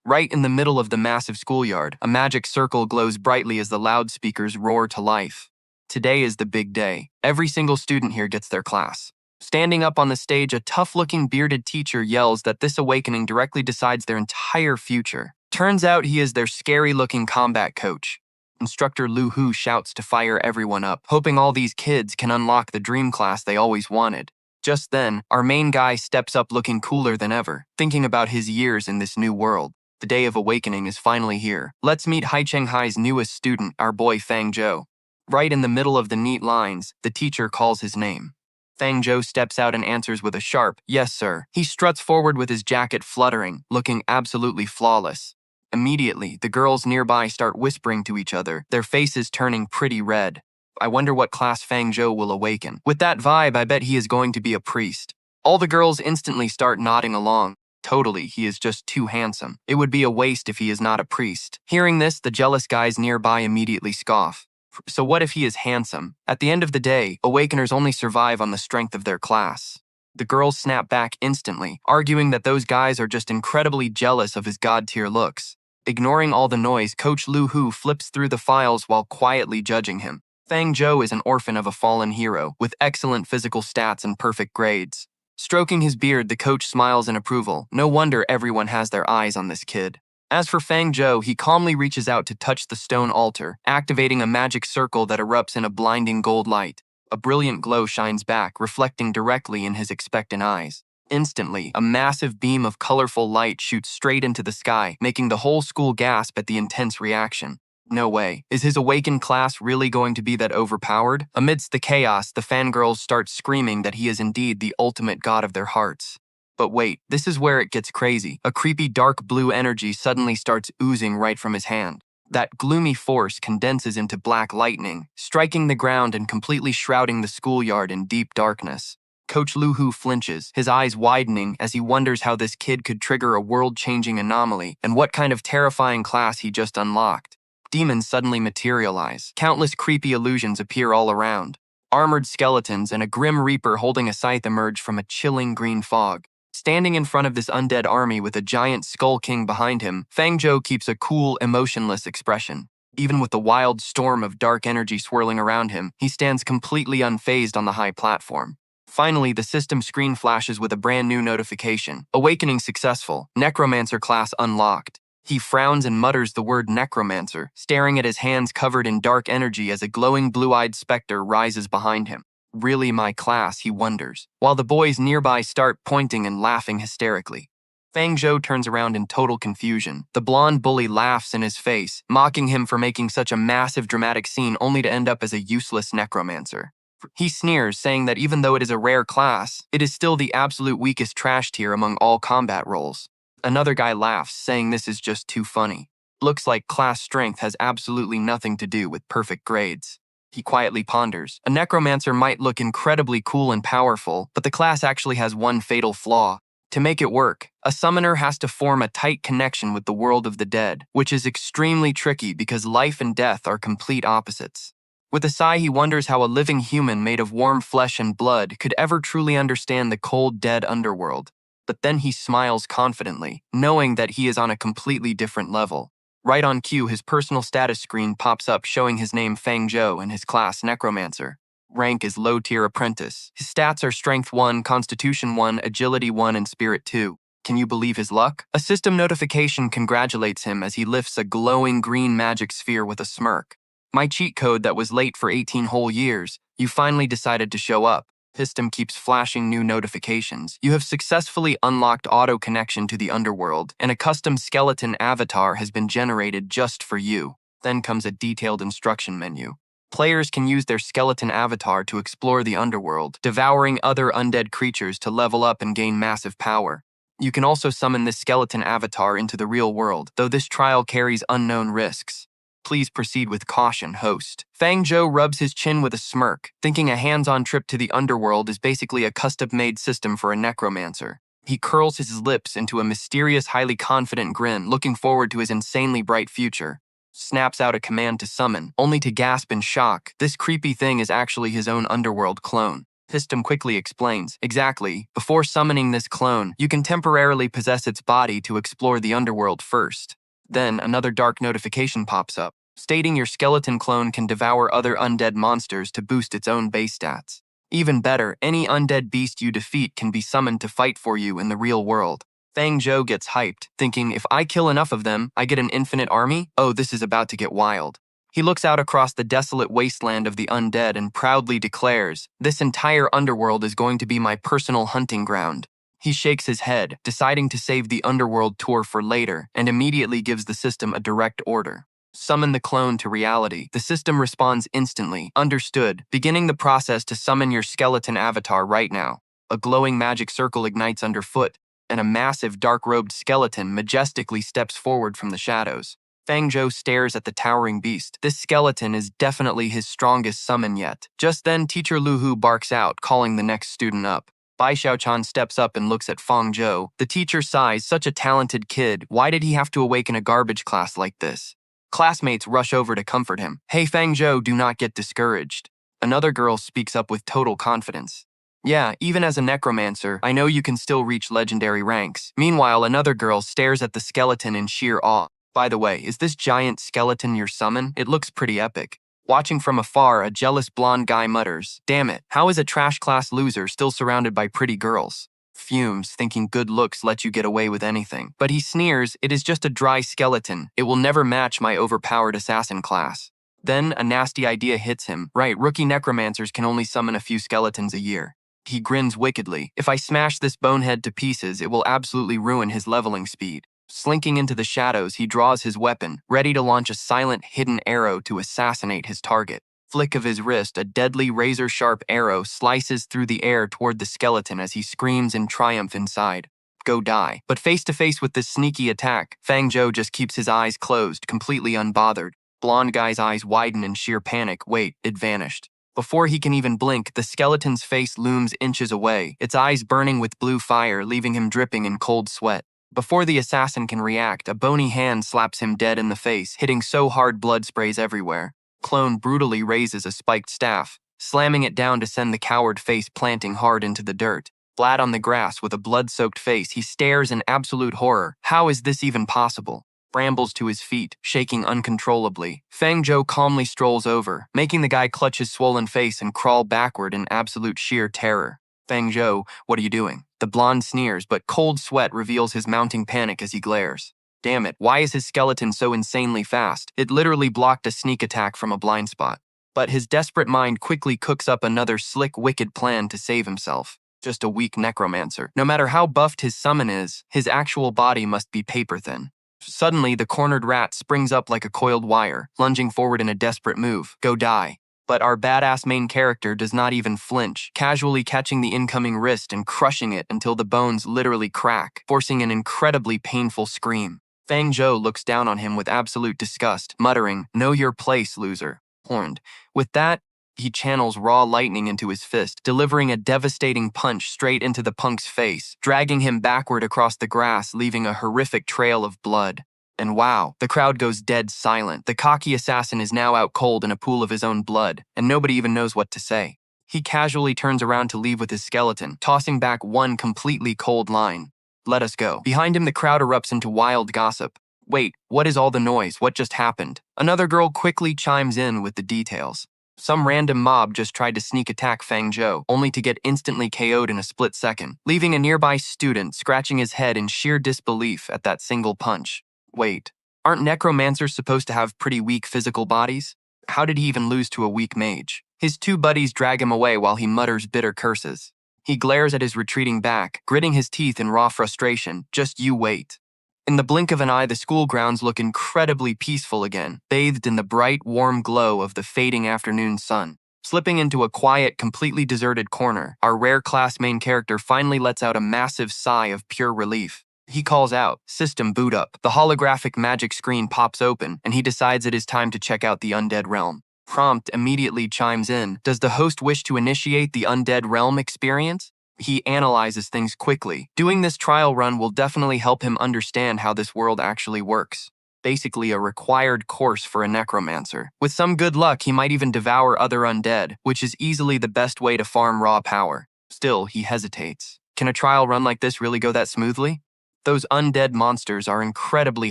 Right in the middle of the massive schoolyard, a magic circle glows brightly as the loudspeakers roar to life. Today is the big day. Every single student here gets their class. Standing up on the stage, a tough-looking bearded teacher yells that this awakening directly decides their entire future. Turns out he is their scary-looking combat coach. Instructor Lu Hu shouts to fire everyone up, hoping all these kids can unlock the dream class they always wanted. Just then, our main guy steps up looking cooler than ever, thinking about his years in this new world. The day of awakening is finally here. Let's meet Haicheng Hai's newest student, our boy Fang Zhou. Right in the middle of the neat lines, the teacher calls his name. Fang Zhou steps out and answers with a sharp, "Yes, sir." He struts forward with his jacket fluttering, looking absolutely flawless. Immediately, the girls nearby start whispering to each other, their faces turning pretty red. I wonder what class Fang Zhou will awaken. With that vibe, I bet he is going to be a priest. All the girls instantly start nodding along. Totally, he is just too handsome. It would be a waste if he is not a priest. Hearing this, the jealous guys nearby immediately scoff. So what if he is handsome? At the end of the day, awakeners only survive on the strength of their class. The girls snap back instantly, arguing that those guys are just incredibly jealous of his god-tier looks. Ignoring all the noise, Coach Lu Hu flips through the files while quietly judging him. Fang Zhou is an orphan of a fallen hero, with excellent physical stats and perfect grades. Stroking his beard, the coach smiles in approval. No wonder everyone has their eyes on this kid. As for Fang Zhou, he calmly reaches out to touch the stone altar, activating a magic circle that erupts in a blinding gold light. A brilliant glow shines back, reflecting directly in his expectant eyes. Instantly, a massive beam of colorful light shoots straight into the sky, making the whole school gasp at the intense reaction. No way. Is his awakened class really going to be that overpowered? Amidst the chaos, the fangirls start screaming that he is indeed the ultimate god of their hearts. But wait, this is where it gets crazy. A creepy dark blue energy suddenly starts oozing right from his hand. That gloomy force condenses into black lightning, striking the ground and completely shrouding the schoolyard in deep darkness. Coach Lu Hu flinches, his eyes widening as he wonders how this kid could trigger a world-changing anomaly and what kind of terrifying class he just unlocked. Demons suddenly materialize. Countless creepy illusions appear all around. Armored skeletons and a grim reaper holding a scythe emerge from a chilling green fog. Standing in front of this undead army with a giant skull king behind him, Fang Zhou keeps a cool, emotionless expression. Even with the wild storm of dark energy swirling around him, he stands completely unfazed on the high platform. Finally, the system screen flashes with a brand new notification. Awakening successful. Necromancer class unlocked. He frowns and mutters the word Necromancer, staring at his hands covered in dark energy as a glowing blue-eyed specter rises behind him. Really my class, he wonders, while the boys nearby start pointing and laughing hysterically. Fang Zhou turns around in total confusion. The blonde bully laughs in his face, mocking him for making such a massive dramatic scene only to end up as a useless necromancer. He sneers, saying that even though it is a rare class, it is still the absolute weakest trash tier among all combat roles. Another guy laughs, saying this is just too funny. Looks like class strength has absolutely nothing to do with perfect grades. He quietly ponders. A necromancer might look incredibly cool and powerful, but the class actually has one fatal flaw. To make it work, a summoner has to form a tight connection with the world of the dead, which is extremely tricky because life and death are complete opposites. With a sigh, he wonders how a living human made of warm flesh and blood could ever truly understand the cold, dead underworld. But then he smiles confidently, knowing that he is on a completely different level. Right on cue, his personal status screen pops up showing his name Fang Zhou and his class Necromancer. Rank is low-tier apprentice. His stats are Strength 1, Constitution 1, Agility 1, and Spirit 2. Can you believe his luck? A system notification congratulates him as he lifts a glowing green magic sphere with a smirk. My cheat code that was late for 18 whole years, you finally decided to show up. System keeps flashing new notifications. You have successfully unlocked auto connection to the underworld, and a custom skeleton avatar has been generated just for you. Then comes a detailed instruction menu. Players can use their skeleton avatar to explore the underworld, devouring other undead creatures to level up and gain massive power. You can also summon this skeleton avatar into the real world, though this trial carries unknown risks. Please proceed with caution, host. Fang Zhou rubs his chin with a smirk, thinking a hands-on trip to the underworld is basically a custom-made system for a necromancer. He curls his lips into a mysterious, highly confident grin, looking forward to his insanely bright future. Snaps out a command to summon, only to gasp in shock. This creepy thing is actually his own underworld clone. System quickly explains, exactly, before summoning this clone, you can temporarily possess its body to explore the underworld first. Then another dark notification pops up, stating your skeleton clone can devour other undead monsters to boost its own base stats. Even better, any undead beast you defeat can be summoned to fight for you in the real world. Fang Zhou gets hyped, thinking if I kill enough of them, I get an infinite army? Oh, this is about to get wild. He looks out across the desolate wasteland of the undead and proudly declares, this entire underworld is going to be my personal hunting ground. He shakes his head, deciding to save the underworld tour for later, and immediately gives the system a direct order. Summon the clone to reality. The system responds instantly. Understood. Beginning the process to summon your skeleton avatar right now. A glowing magic circle ignites underfoot, and a massive dark-robed skeleton majestically steps forward from the shadows. Fang Zhou stares at the towering beast. This skeleton is definitely his strongest summon yet. Just then, Teacher Lu Hu barks out, calling the next student up. Bai Xiaochan steps up and looks at Fang Zhou. The teacher sighs, such a talented kid. Why did he have to awaken a garbage class like this? Classmates rush over to comfort him. Hey Fang Zhou, do not get discouraged. Another girl speaks up with total confidence. Yeah, even as a necromancer, I know you can still reach legendary ranks. Meanwhile, another girl stares at the skeleton in sheer awe. By the way, is this giant skeleton your summon? It looks pretty epic. Watching from afar, a jealous blonde guy mutters, damn it, how is a trash class loser still surrounded by pretty girls? Fumes, thinking good looks let you get away with anything. But he sneers, it is just a dry skeleton. It will never match my overpowered assassin class. Then, a nasty idea hits him. Right, rookie necromancers can only summon a few skeletons a year. He grins wickedly. If I smash this bonehead to pieces, it will absolutely ruin his leveling speed. Slinking into the shadows, he draws his weapon, ready to launch a silent, hidden arrow to assassinate his target. Flick of his wrist, a deadly razor-sharp arrow slices through the air toward the skeleton as he screams in triumph inside. Go die. But face-to-face with this sneaky attack, Fang Zhou just keeps his eyes closed, completely unbothered. Blonde guy's eyes widen in sheer panic. Wait, it vanished. Before he can even blink, the skeleton's face looms inches away, its eyes burning with blue fire, leaving him dripping in cold sweat. Before the assassin can react, a bony hand slaps him dead in the face, hitting so hard blood sprays everywhere. Clone brutally raises a spiked staff, slamming it down to send the coward face planting hard into the dirt. Flat on the grass with a blood-soaked face, he stares in absolute horror. How is this even possible? Brambles to his feet, shaking uncontrollably. Fang Zhou calmly strolls over, making the guy clutch his swollen face and crawl backward in absolute sheer terror. Fang Zhou, what are you doing? The blonde sneers, but cold sweat reveals his mounting panic as he glares. Damn it, why is his skeleton so insanely fast? It literally blocked a sneak attack from a blind spot. But his desperate mind quickly cooks up another slick, wicked plan to save himself. Just a weak necromancer. No matter how buffed his summon is, his actual body must be paper-thin. Suddenly, the cornered rat springs up like a coiled wire, lunging forward in a desperate move. Go die. But our badass main character does not even flinch, casually catching the incoming wrist and crushing it until the bones literally crack, forcing an incredibly painful scream. Fang Zhou looks down on him with absolute disgust, muttering, know your place, loser. Horned. With that, he channels raw lightning into his fist, delivering a devastating punch straight into the punk's face, dragging him backward across the grass, leaving a horrific trail of blood. And wow, the crowd goes dead silent. The cocky assassin is now out cold in a pool of his own blood, and nobody even knows what to say. He casually turns around to leave with his skeleton, tossing back one completely cold line. Let us go. Behind him, the crowd erupts into wild gossip. Wait, what is all the noise? What just happened? Another girl quickly chimes in with the details. Some random mob just tried to sneak attack Fang Zhou, only to get instantly KO'd in a split second, leaving a nearby student scratching his head in sheer disbelief at that single punch. Wait, aren't necromancers supposed to have pretty weak physical bodies? How did he even lose to a weak mage? His two buddies drag him away while he mutters bitter curses. He glares at his retreating back, gritting his teeth in raw frustration. Just you wait. In the blink of an eye, the school grounds look incredibly peaceful again, bathed in the bright, warm glow of the fading afternoon sun. Slipping into a quiet, completely deserted corner, our rare class main character finally lets out a massive sigh of pure relief. He calls out, "System boot up." The holographic magic screen pops open, and he decides it is time to check out the undead realm. Prompt immediately chimes in. Does the host wish to initiate the undead realm experience? He analyzes things quickly. Doing this trial run will definitely help him understand how this world actually works. Basically a required course for a necromancer. With some good luck, he might even devour other undead, which is easily the best way to farm raw power. Still, he hesitates. Can a trial run like this really go that smoothly? Those undead monsters are incredibly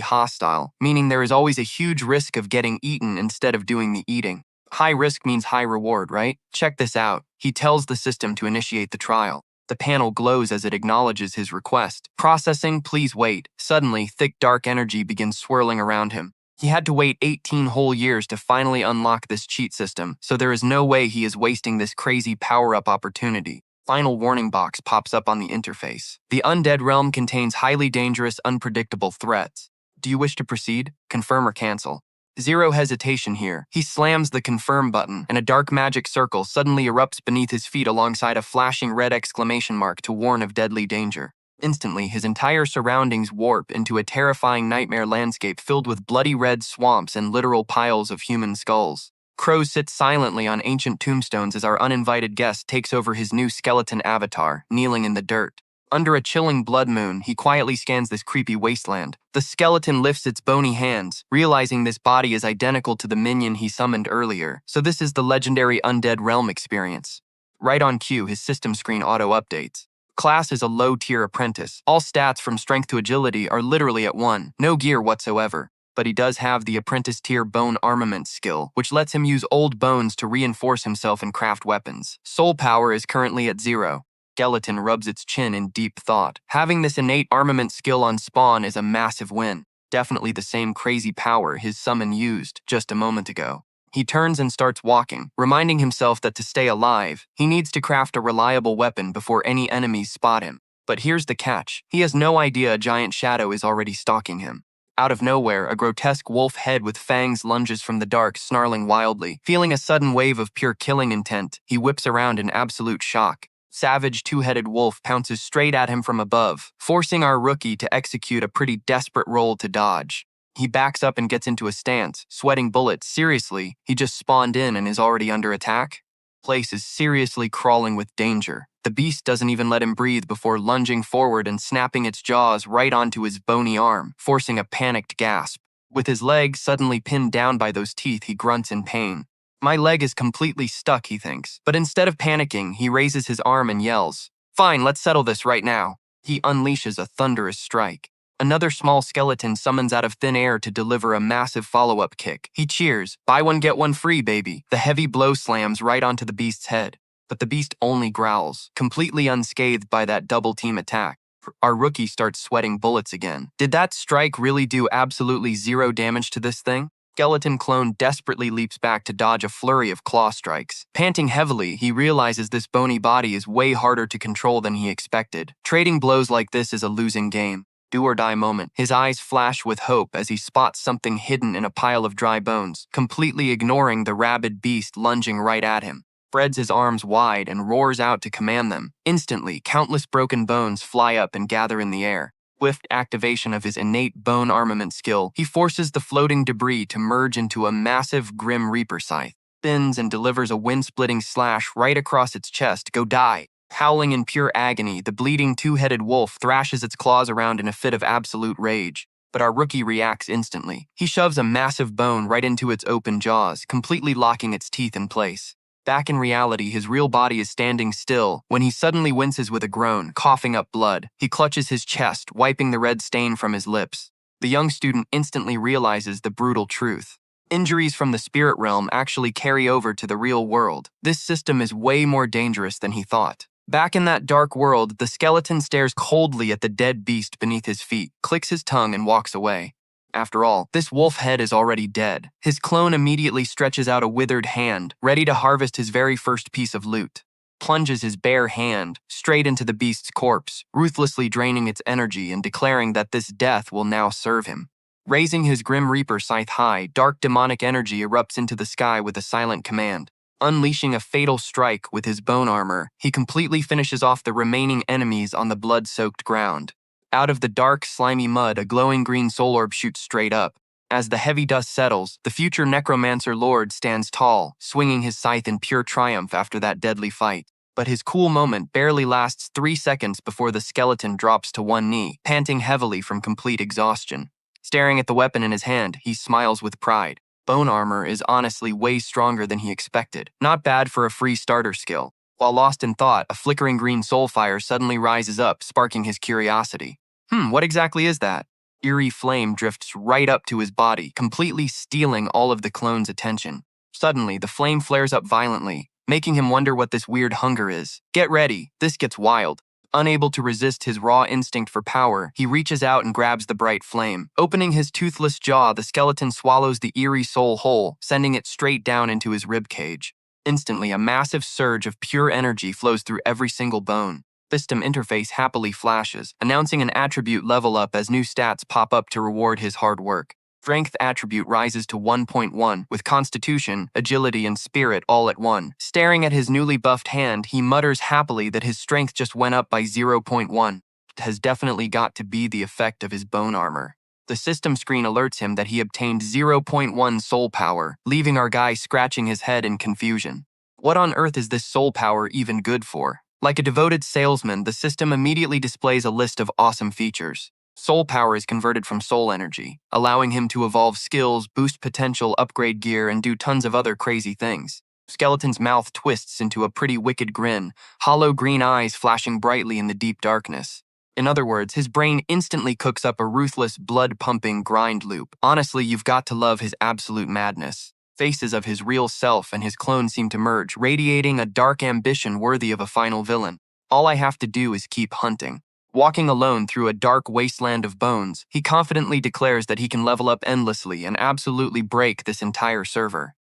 hostile, meaning there is always a huge risk of getting eaten instead of doing the eating. High risk means high reward, right? Check this out. He tells the system to initiate the trial. The panel glows as it acknowledges his request. Processing, please wait. Suddenly, thick dark energy begins swirling around him. He had to wait 18 whole years to finally unlock this cheat system, so there is no way he is wasting this crazy power-up opportunity. Final warning box pops up on the interface. The undead realm contains highly dangerous, unpredictable threats. Do you wish to proceed? Confirm or cancel? Zero hesitation here. He slams the confirm button, and a dark magic circle suddenly erupts beneath his feet alongside a flashing red exclamation mark to warn of deadly danger. Instantly, his entire surroundings warp into a terrifying nightmare landscape filled with bloody red swamps and literal piles of human skulls. Crow sits silently on ancient tombstones as our uninvited guest takes over his new skeleton avatar, kneeling in the dirt. Under a chilling blood moon, he quietly scans this creepy wasteland. The skeleton lifts its bony hands, realizing this body is identical to the minion he summoned earlier, so this is the legendary Undead Realm experience. Right on cue, his system screen auto-updates. Class is a low-tier apprentice. All stats from strength to agility are literally at 1, no gear whatsoever. But he does have the apprentice tier bone armament skill, which lets him use old bones to reinforce himself and craft weapons. Soul power is currently at 0. Skeleton rubs its chin in deep thought. Having this innate armament skill on spawn is a massive win. Definitely the same crazy power his summon used just a moment ago. He turns and starts walking, reminding himself that to stay alive, he needs to craft a reliable weapon before any enemies spot him. But here's the catch. He has no idea a giant shadow is already stalking him. Out of nowhere, a grotesque wolf head with fangs lunges from the dark, snarling wildly. Feeling a sudden wave of pure killing intent, he whips around in absolute shock. Savage two-headed wolf pounces straight at him from above, forcing our rookie to execute a pretty desperate roll to dodge. He backs up and gets into a stance, sweating bullets. Seriously, he just spawned in and is already under attack? Place is seriously crawling with danger. The beast doesn't even let him breathe before lunging forward and snapping its jaws right onto his bony arm, forcing a panicked gasp. With his leg suddenly pinned down by those teeth, he grunts in pain. My leg is completely stuck, he thinks. But instead of panicking, he raises his arm and yells, "Fine, let's settle this right now." He unleashes a thunderous strike. Another small skeleton summons out of thin air to deliver a massive follow-up kick. He cheers, "Buy one, get one free, baby." The heavy blow slams right onto the beast's head. But the beast only growls, completely unscathed by that double-team attack. Our rookie starts sweating bullets again. Did that strike really do absolutely zero damage to this thing? Skeleton clone desperately leaps back to dodge a flurry of claw strikes. Panting heavily, he realizes this bony body is way harder to control than he expected. Trading blows like this is a losing game. Do-or-die moment. His eyes flash with hope as he spots something hidden in a pile of dry bones, completely ignoring the rabid beast lunging right at him. Spreads his arms wide and roars out to command them. Instantly, countless broken bones fly up and gather in the air. Swift activation of his innate bone armament skill, he forces the floating debris to merge into a massive Grim Reaper scythe. Spins and delivers a wind-splitting slash right across its chest. Go die. Howling in pure agony, the bleeding two-headed wolf thrashes its claws around in a fit of absolute rage. But our rookie reacts instantly. He shoves a massive bone right into its open jaws, completely locking its teeth in place. Back in reality, his real body is standing still when he suddenly winces with a groan, coughing up blood. He clutches his chest, wiping the red stain from his lips. The young student instantly realizes the brutal truth. Injuries from the spirit realm actually carry over to the real world. This system is way more dangerous than he thought. Back in that dark world, the skeleton stares coldly at the dead beast beneath his feet, clicks his tongue, and walks away. After all, this wolf head is already dead. His clone immediately stretches out a withered hand, ready to harvest his very first piece of loot. Plunges his bare hand straight into the beast's corpse, ruthlessly draining its energy and declaring that this death will now serve him. Raising his Grim Reaper scythe high, dark demonic energy erupts into the sky with a silent command. Unleashing a fatal strike with his bone armor, he completely finishes off the remaining enemies on the blood-soaked ground. Out of the dark, slimy mud, a glowing green soul orb shoots straight up. As the heavy dust settles, the future Necromancer Lord stands tall, swinging his scythe in pure triumph after that deadly fight. But his cool moment barely lasts 3 seconds before the skeleton drops to one knee, panting heavily from complete exhaustion. Staring at the weapon in his hand, he smiles with pride. Bone armor is honestly way stronger than he expected. Not bad for a free starter skill. While lost in thought, a flickering green soul fire suddenly rises up, sparking his curiosity. What exactly is that? Eerie flame drifts right up to his body, completely stealing all of the clone's attention. Suddenly, the flame flares up violently, making him wonder what this weird hunger is. Get ready, this gets wild. Unable to resist his raw instinct for power, he reaches out and grabs the bright flame. Opening his toothless jaw, the skeleton swallows the eerie soul whole, sending it straight down into his ribcage. Instantly, a massive surge of pure energy flows through every single bone. System interface happily flashes, announcing an attribute level up as new stats pop up to reward his hard work. Strength attribute rises to 1.1, with Constitution, Agility, and Spirit all at 1. Staring at his newly buffed hand, he mutters happily that his strength just went up by 0.1. It has definitely got to be the effect of his bone armor. The system screen alerts him that he obtained 0.1 soul power, leaving our guy scratching his head in confusion. What on earth is this soul power even good for? Like a devoted salesman, the system immediately displays a list of awesome features. Soul power is converted from soul energy, allowing him to evolve skills, boost potential, upgrade gear, and do tons of other crazy things. Skeleton's mouth twists into a pretty wicked grin, hollow green eyes flashing brightly in the deep darkness. In other words, his brain instantly cooks up a ruthless, blood-pumping grind loop. Honestly, you've got to love his absolute madness. Faces of his real self and his clone seem to merge, radiating a dark ambition worthy of a final villain. All I have to do is keep hunting. Walking alone through a dark wasteland of bones, he confidently declares that he can level up endlessly and absolutely break this entire server.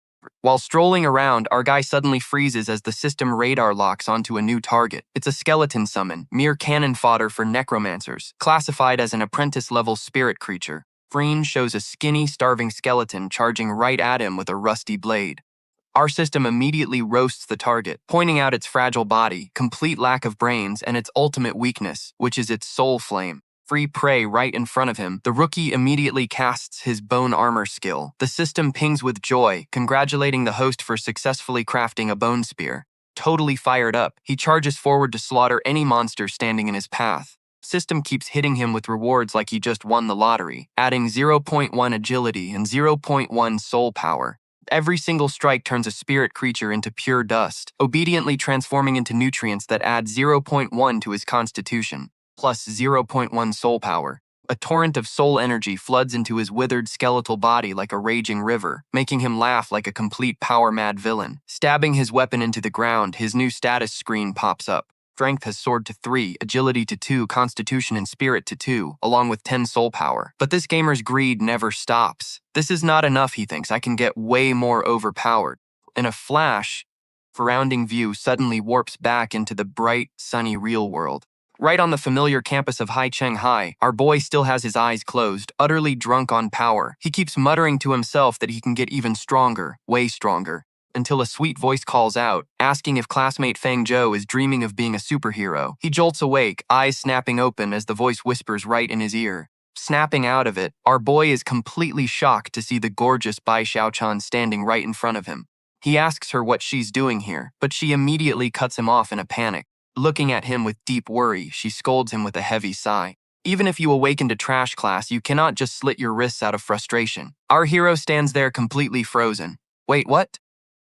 While strolling around, our guy suddenly freezes as the system radar locks onto a new target. It's a skeleton summon, mere cannon fodder for necromancers, classified as an apprentice-level spirit creature. Freen shows a skinny, starving skeleton charging right at him with a rusty blade. Our system immediately roasts the target, pointing out its fragile body, complete lack of brains, and its ultimate weakness, which is its soul flame. Free prey right in front of him, the rookie immediately casts his bone armor skill. The system pings with joy, congratulating the host for successfully crafting a bone spear. Totally fired up, he charges forward to slaughter any monster standing in his path. System keeps hitting him with rewards like he just won the lottery, adding 0.1 agility and 0.1 soul power. Every single strike turns a spirit creature into pure dust, obediently transforming into nutrients that add 0.1 to his constitution, plus 0.1 soul power. A torrent of soul energy floods into his withered skeletal body like a raging river, making him laugh like a complete power-mad villain. Stabbing his weapon into the ground, his new status screen pops up. Strength has soared to 3, Agility to 2, Constitution and Spirit to 2, along with 10 soul power. But this gamer's greed never stops. This is not enough, he thinks. I can get way more overpowered. In a flash, surrounding view suddenly warps back into the bright, sunny real world. Right on the familiar campus of Haicheng High, our boy still has his eyes closed, utterly drunk on power. He keeps muttering to himself that he can get even stronger, way stronger, until a sweet voice calls out, asking if classmate Fang Zhou is dreaming of being a superhero. He jolts awake, eyes snapping open as the voice whispers right in his ear. Snapping out of it, our boy is completely shocked to see the gorgeous Bai Xiaochan standing right in front of him. He asks her what she's doing here, but she immediately cuts him off in a panic. Looking at him with deep worry, she scolds him with a heavy sigh. Even if you awaken to trash class, you cannot just slit your wrists out of frustration. Our hero stands there completely frozen. Wait, what?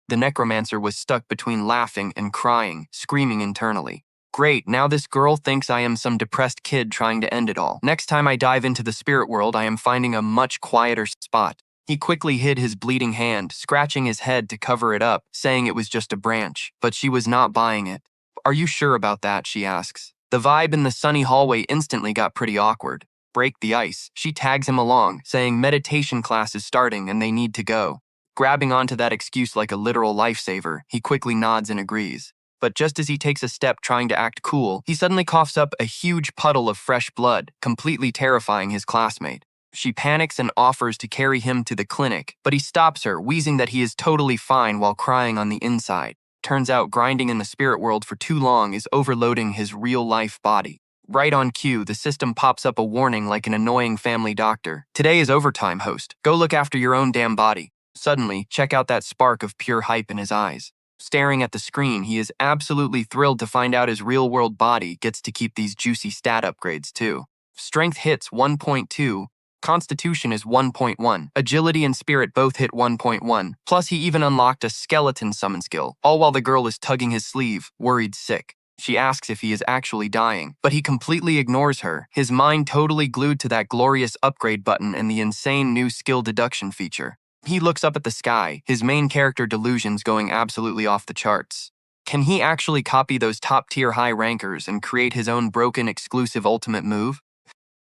The necromancer was stuck between laughing and crying, screaming internally. Great, now this girl thinks I am some depressed kid trying to end it all. Next time I dive into the spirit world, I am finding a much quieter spot. He quickly hid his bleeding hand, scratching his head to cover it up, saying it was just a branch. But she was not buying it. Are you sure about that? She asks. The vibe in the sunny hallway instantly got pretty awkward. Break the ice. She tags him along, saying meditation class is starting and they need to go. Grabbing onto that excuse like a literal lifesaver, he quickly nods and agrees. But just as he takes a step trying to act cool, he suddenly coughs up a huge puddle of fresh blood, completely terrifying his classmate. She panics and offers to carry him to the clinic, but he stops her, wheezing that he is totally fine while crying on the inside. Turns out grinding in the spirit world for too long is overloading his real-life body. Right on cue, the system pops up a warning like an annoying family doctor. Today is overtime, host. Go look after your own damn body. Suddenly, check out that spark of pure hype in his eyes. Staring at the screen, he is absolutely thrilled to find out his real-world body gets to keep these juicy stat upgrades too. Strength hits 1.2, Constitution is 1.1. Agility and spirit both hit 1.1. Plus, he even unlocked a skeleton summon skill, all while the girl is tugging his sleeve, worried sick. She asks if he is actually dying, but he completely ignores her, his mind totally glued to that glorious upgrade button and the insane new skill deduction feature. He looks up at the sky, his main character delusions going absolutely off the charts. Can he actually copy those top-tier high rankers and create his own broken exclusive ultimate move?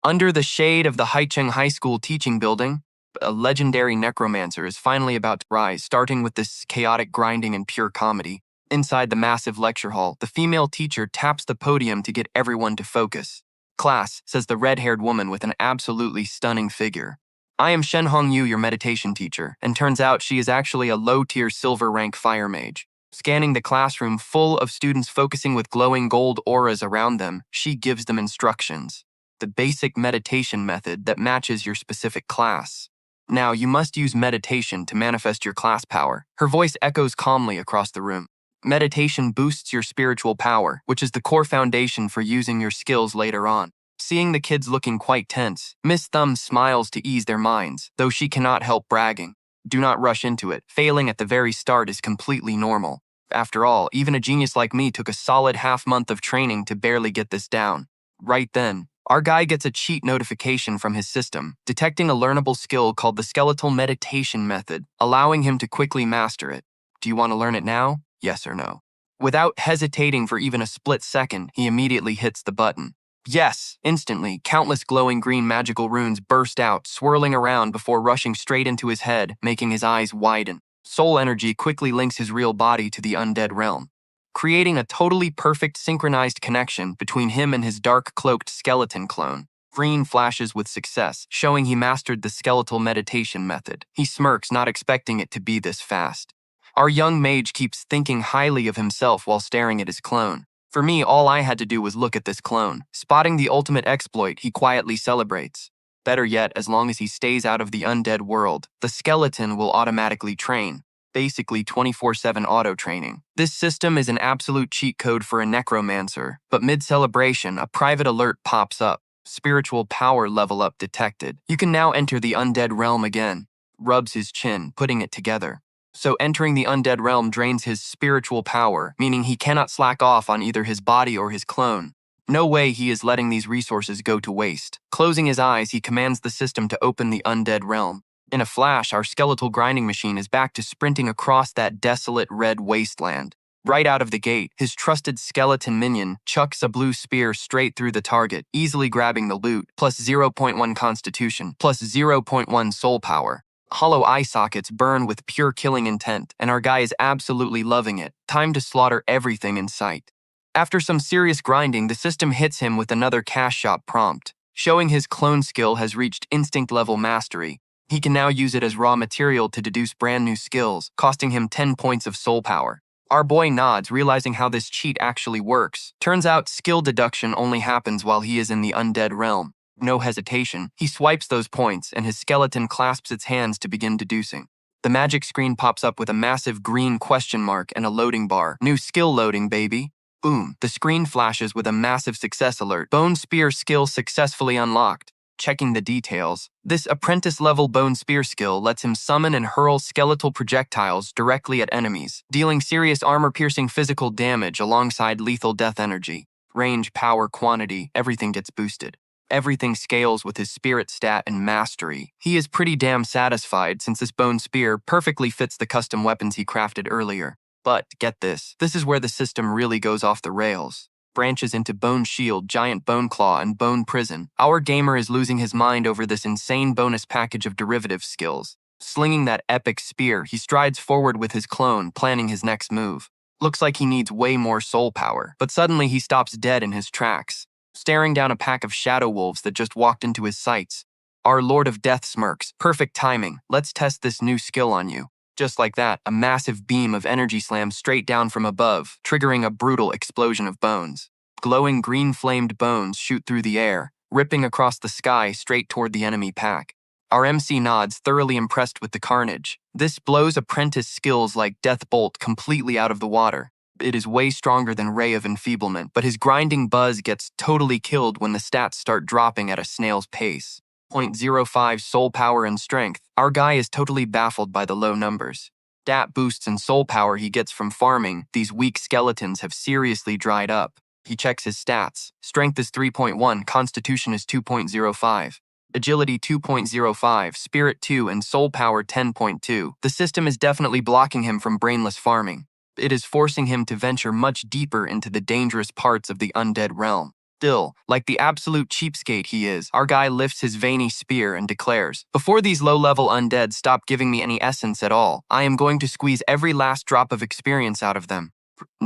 Under the shade of the Haicheng High School teaching building, a legendary necromancer is finally about to rise, starting with this chaotic grinding and pure comedy. Inside the massive lecture hall, the female teacher taps the podium to get everyone to focus. "Class," says the red-haired woman with an absolutely stunning figure. "I am Shen Hongyu, your meditation teacher," and turns out she is actually a low-tier silver-rank fire mage. Scanning the classroom full of students focusing with glowing gold auras around them, she gives them instructions. The basic meditation method that matches your specific class. Now, you must use meditation to manifest your class power. Her voice echoes calmly across the room. Meditation boosts your spiritual power, which is the core foundation for using your skills later on. Seeing the kids looking quite tense, Miss Thumb smiles to ease their minds, though she cannot help bragging. Do not rush into it. Failing at the very start is completely normal. After all, even a genius like me took a solid half-month of training to barely get this down. Right then, our guy gets a cheat notification from his system, detecting a learnable skill called the skeletal meditation method, allowing him to quickly master it. Do you want to learn it now? Yes or no? Without hesitating for even a split second, he immediately hits the button. Yes! Instantly, countless glowing green magical runes burst out, swirling around before rushing straight into his head, making his eyes widen. Soul energy quickly links his real body to the undead realm, creating a totally perfect synchronized connection between him and his dark-cloaked skeleton clone. Green flashes with success, showing he mastered the skeletal meditation method. He smirks, not expecting it to be this fast. Our young mage keeps thinking highly of himself while staring at his clone. For me, all I had to do was look at this clone. Spotting the ultimate exploit, he quietly celebrates. Better yet, as long as he stays out of the undead world, the skeleton will automatically train. Basically 24/7 auto-training. This system is an absolute cheat code for a necromancer, but mid-celebration, a private alert pops up. Spiritual power level up detected. You can now enter the undead realm again. Rubs his chin, putting it together. So entering the undead realm drains his spiritual power, meaning he cannot slack off on either his body or his clone. No way he is letting these resources go to waste. Closing his eyes, he commands the system to open the undead realm. In a flash, our skeletal grinding machine is back to sprinting across that desolate red wasteland. Right out of the gate, his trusted skeleton minion chucks a blue spear straight through the target, easily grabbing the loot, plus 0.1 constitution, plus 0.1 soul power. Hollow eye sockets burn with pure killing intent, and our guy is absolutely loving it. Time to slaughter everything in sight. After some serious grinding, the system hits him with another cash shop prompt, showing his clone skill has reached instinct-level mastery. He can now use it as raw material to deduce brand new skills, costing him 10 points of soul power. Our boy nods, realizing how this cheat actually works. Turns out skill deduction only happens while he is in the undead realm. No hesitation, he swipes those points, and his skeleton clasps its hands to begin deducing. The magic screen pops up with a massive green question mark and a loading bar. New skill loading, baby. Boom. The screen flashes with a massive success alert. Bone Spear skill successfully unlocked. Checking the details, this apprentice-level Bone Spear skill lets him summon and hurl skeletal projectiles directly at enemies, dealing serious armor-piercing physical damage alongside lethal death energy. Range, power, quantity, everything gets boosted. Everything scales with his spirit stat and mastery. He is pretty damn satisfied since this Bone Spear perfectly fits the custom weapons he crafted earlier. But, get this, this is where the system really goes off the rails. Branches into Bone Shield, Giant Bone Claw, and Bone Prison. Our gamer is losing his mind over this insane bonus package of derivative skills. Slinging that epic spear, he strides forward with his clone, planning his next move. Looks like he needs way more soul power, but suddenly he stops dead in his tracks, staring down a pack of shadow wolves that just walked into his sights. Our Lord of Death smirks. Perfect timing. Let's test this new skill on you. Just like that, a massive beam of energy slams straight down from above, triggering a brutal explosion of bones. Glowing green-flamed bones shoot through the air, ripping across the sky straight toward the enemy pack. Our MC nods, thoroughly impressed with the carnage. This blows apprentice skills like Death Bolt completely out of the water. It is way stronger than Ray of Enfeeblement, but his grinding buzz gets totally killed when the stats start dropping at a snail's pace. 0.05 soul power and strength. Our guy is totally baffled by the low numbers. Stat boosts and soul power he gets from farming, these weak skeletons have seriously dried up. He checks his stats. Strength is 3.1, Constitution is 2.05. Agility 2.05, Spirit 2, and Soul Power 10.2. The system is definitely blocking him from brainless farming. It is forcing him to venture much deeper into the dangerous parts of the undead realm. Still, like the absolute cheapskate he is, our guy lifts his veiny spear and declares, "Before these low-level undead stop giving me any essence at all, I am going to squeeze every last drop of experience out of them."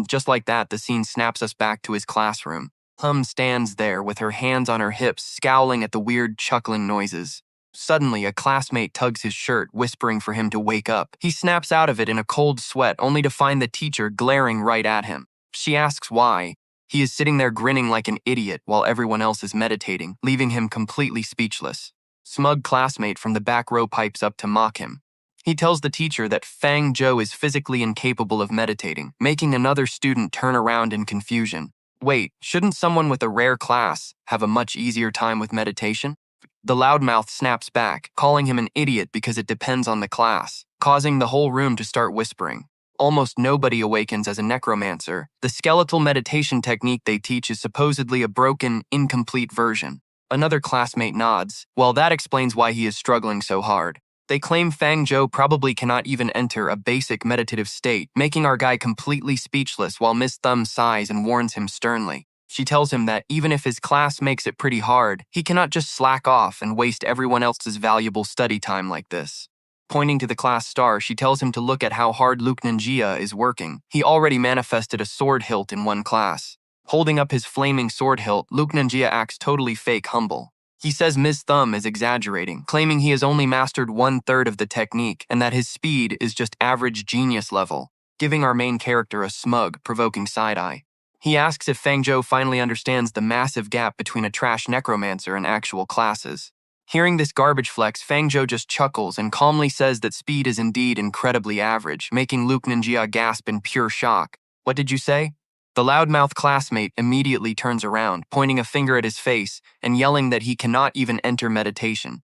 Just like that, the scene snaps us back to his classroom. Hum stands there with her hands on her hips, scowling at the weird chuckling noises. Suddenly, a classmate tugs his shirt, whispering for him to wake up. He snaps out of it in a cold sweat, only to find the teacher glaring right at him. She asks why. He is sitting there grinning like an idiot while everyone else is meditating, leaving him completely speechless. Smug classmate from the back row pipes up to mock him. He tells the teacher that Fang Zhou is physically incapable of meditating, making another student turn around in confusion. Wait, shouldn't someone with a rare class have a much easier time with meditation? The loudmouth snaps back, calling him an idiot because it depends on the class, causing the whole room to start whispering. Almost nobody awakens as a necromancer. The skeletal meditation technique they teach is supposedly a broken, incomplete version. Another classmate nods. Well, that explains why he is struggling so hard. They claim Fang Zhou probably cannot even enter a basic meditative state, making our guy completely speechless while Miss Thumb sighs and warns him sternly. She tells him that even if his class makes it pretty hard, he cannot just slack off and waste everyone else's valuable study time like this. Pointing to the class star, she tells him to look at how hard Luke Ninjia is working. He already manifested a sword hilt in one class. Holding up his flaming sword hilt, Luke Ninjia acts totally fake humble. He says Ms. Thumb is exaggerating, claiming he has only mastered 1/3 of the technique and that his speed is just average genius level, giving our main character a smug, provoking side-eye. He asks if Fang Zhou finally understands the massive gap between a trash necromancer and actual classes. Hearing this garbage flex, Fang Zhou just chuckles and calmly says that speed is indeed incredibly average, making Luke Ninjia gasp in pure shock. What did you say? The loudmouth classmate immediately turns around, pointing a finger at his face and yelling that he cannot even enter meditation.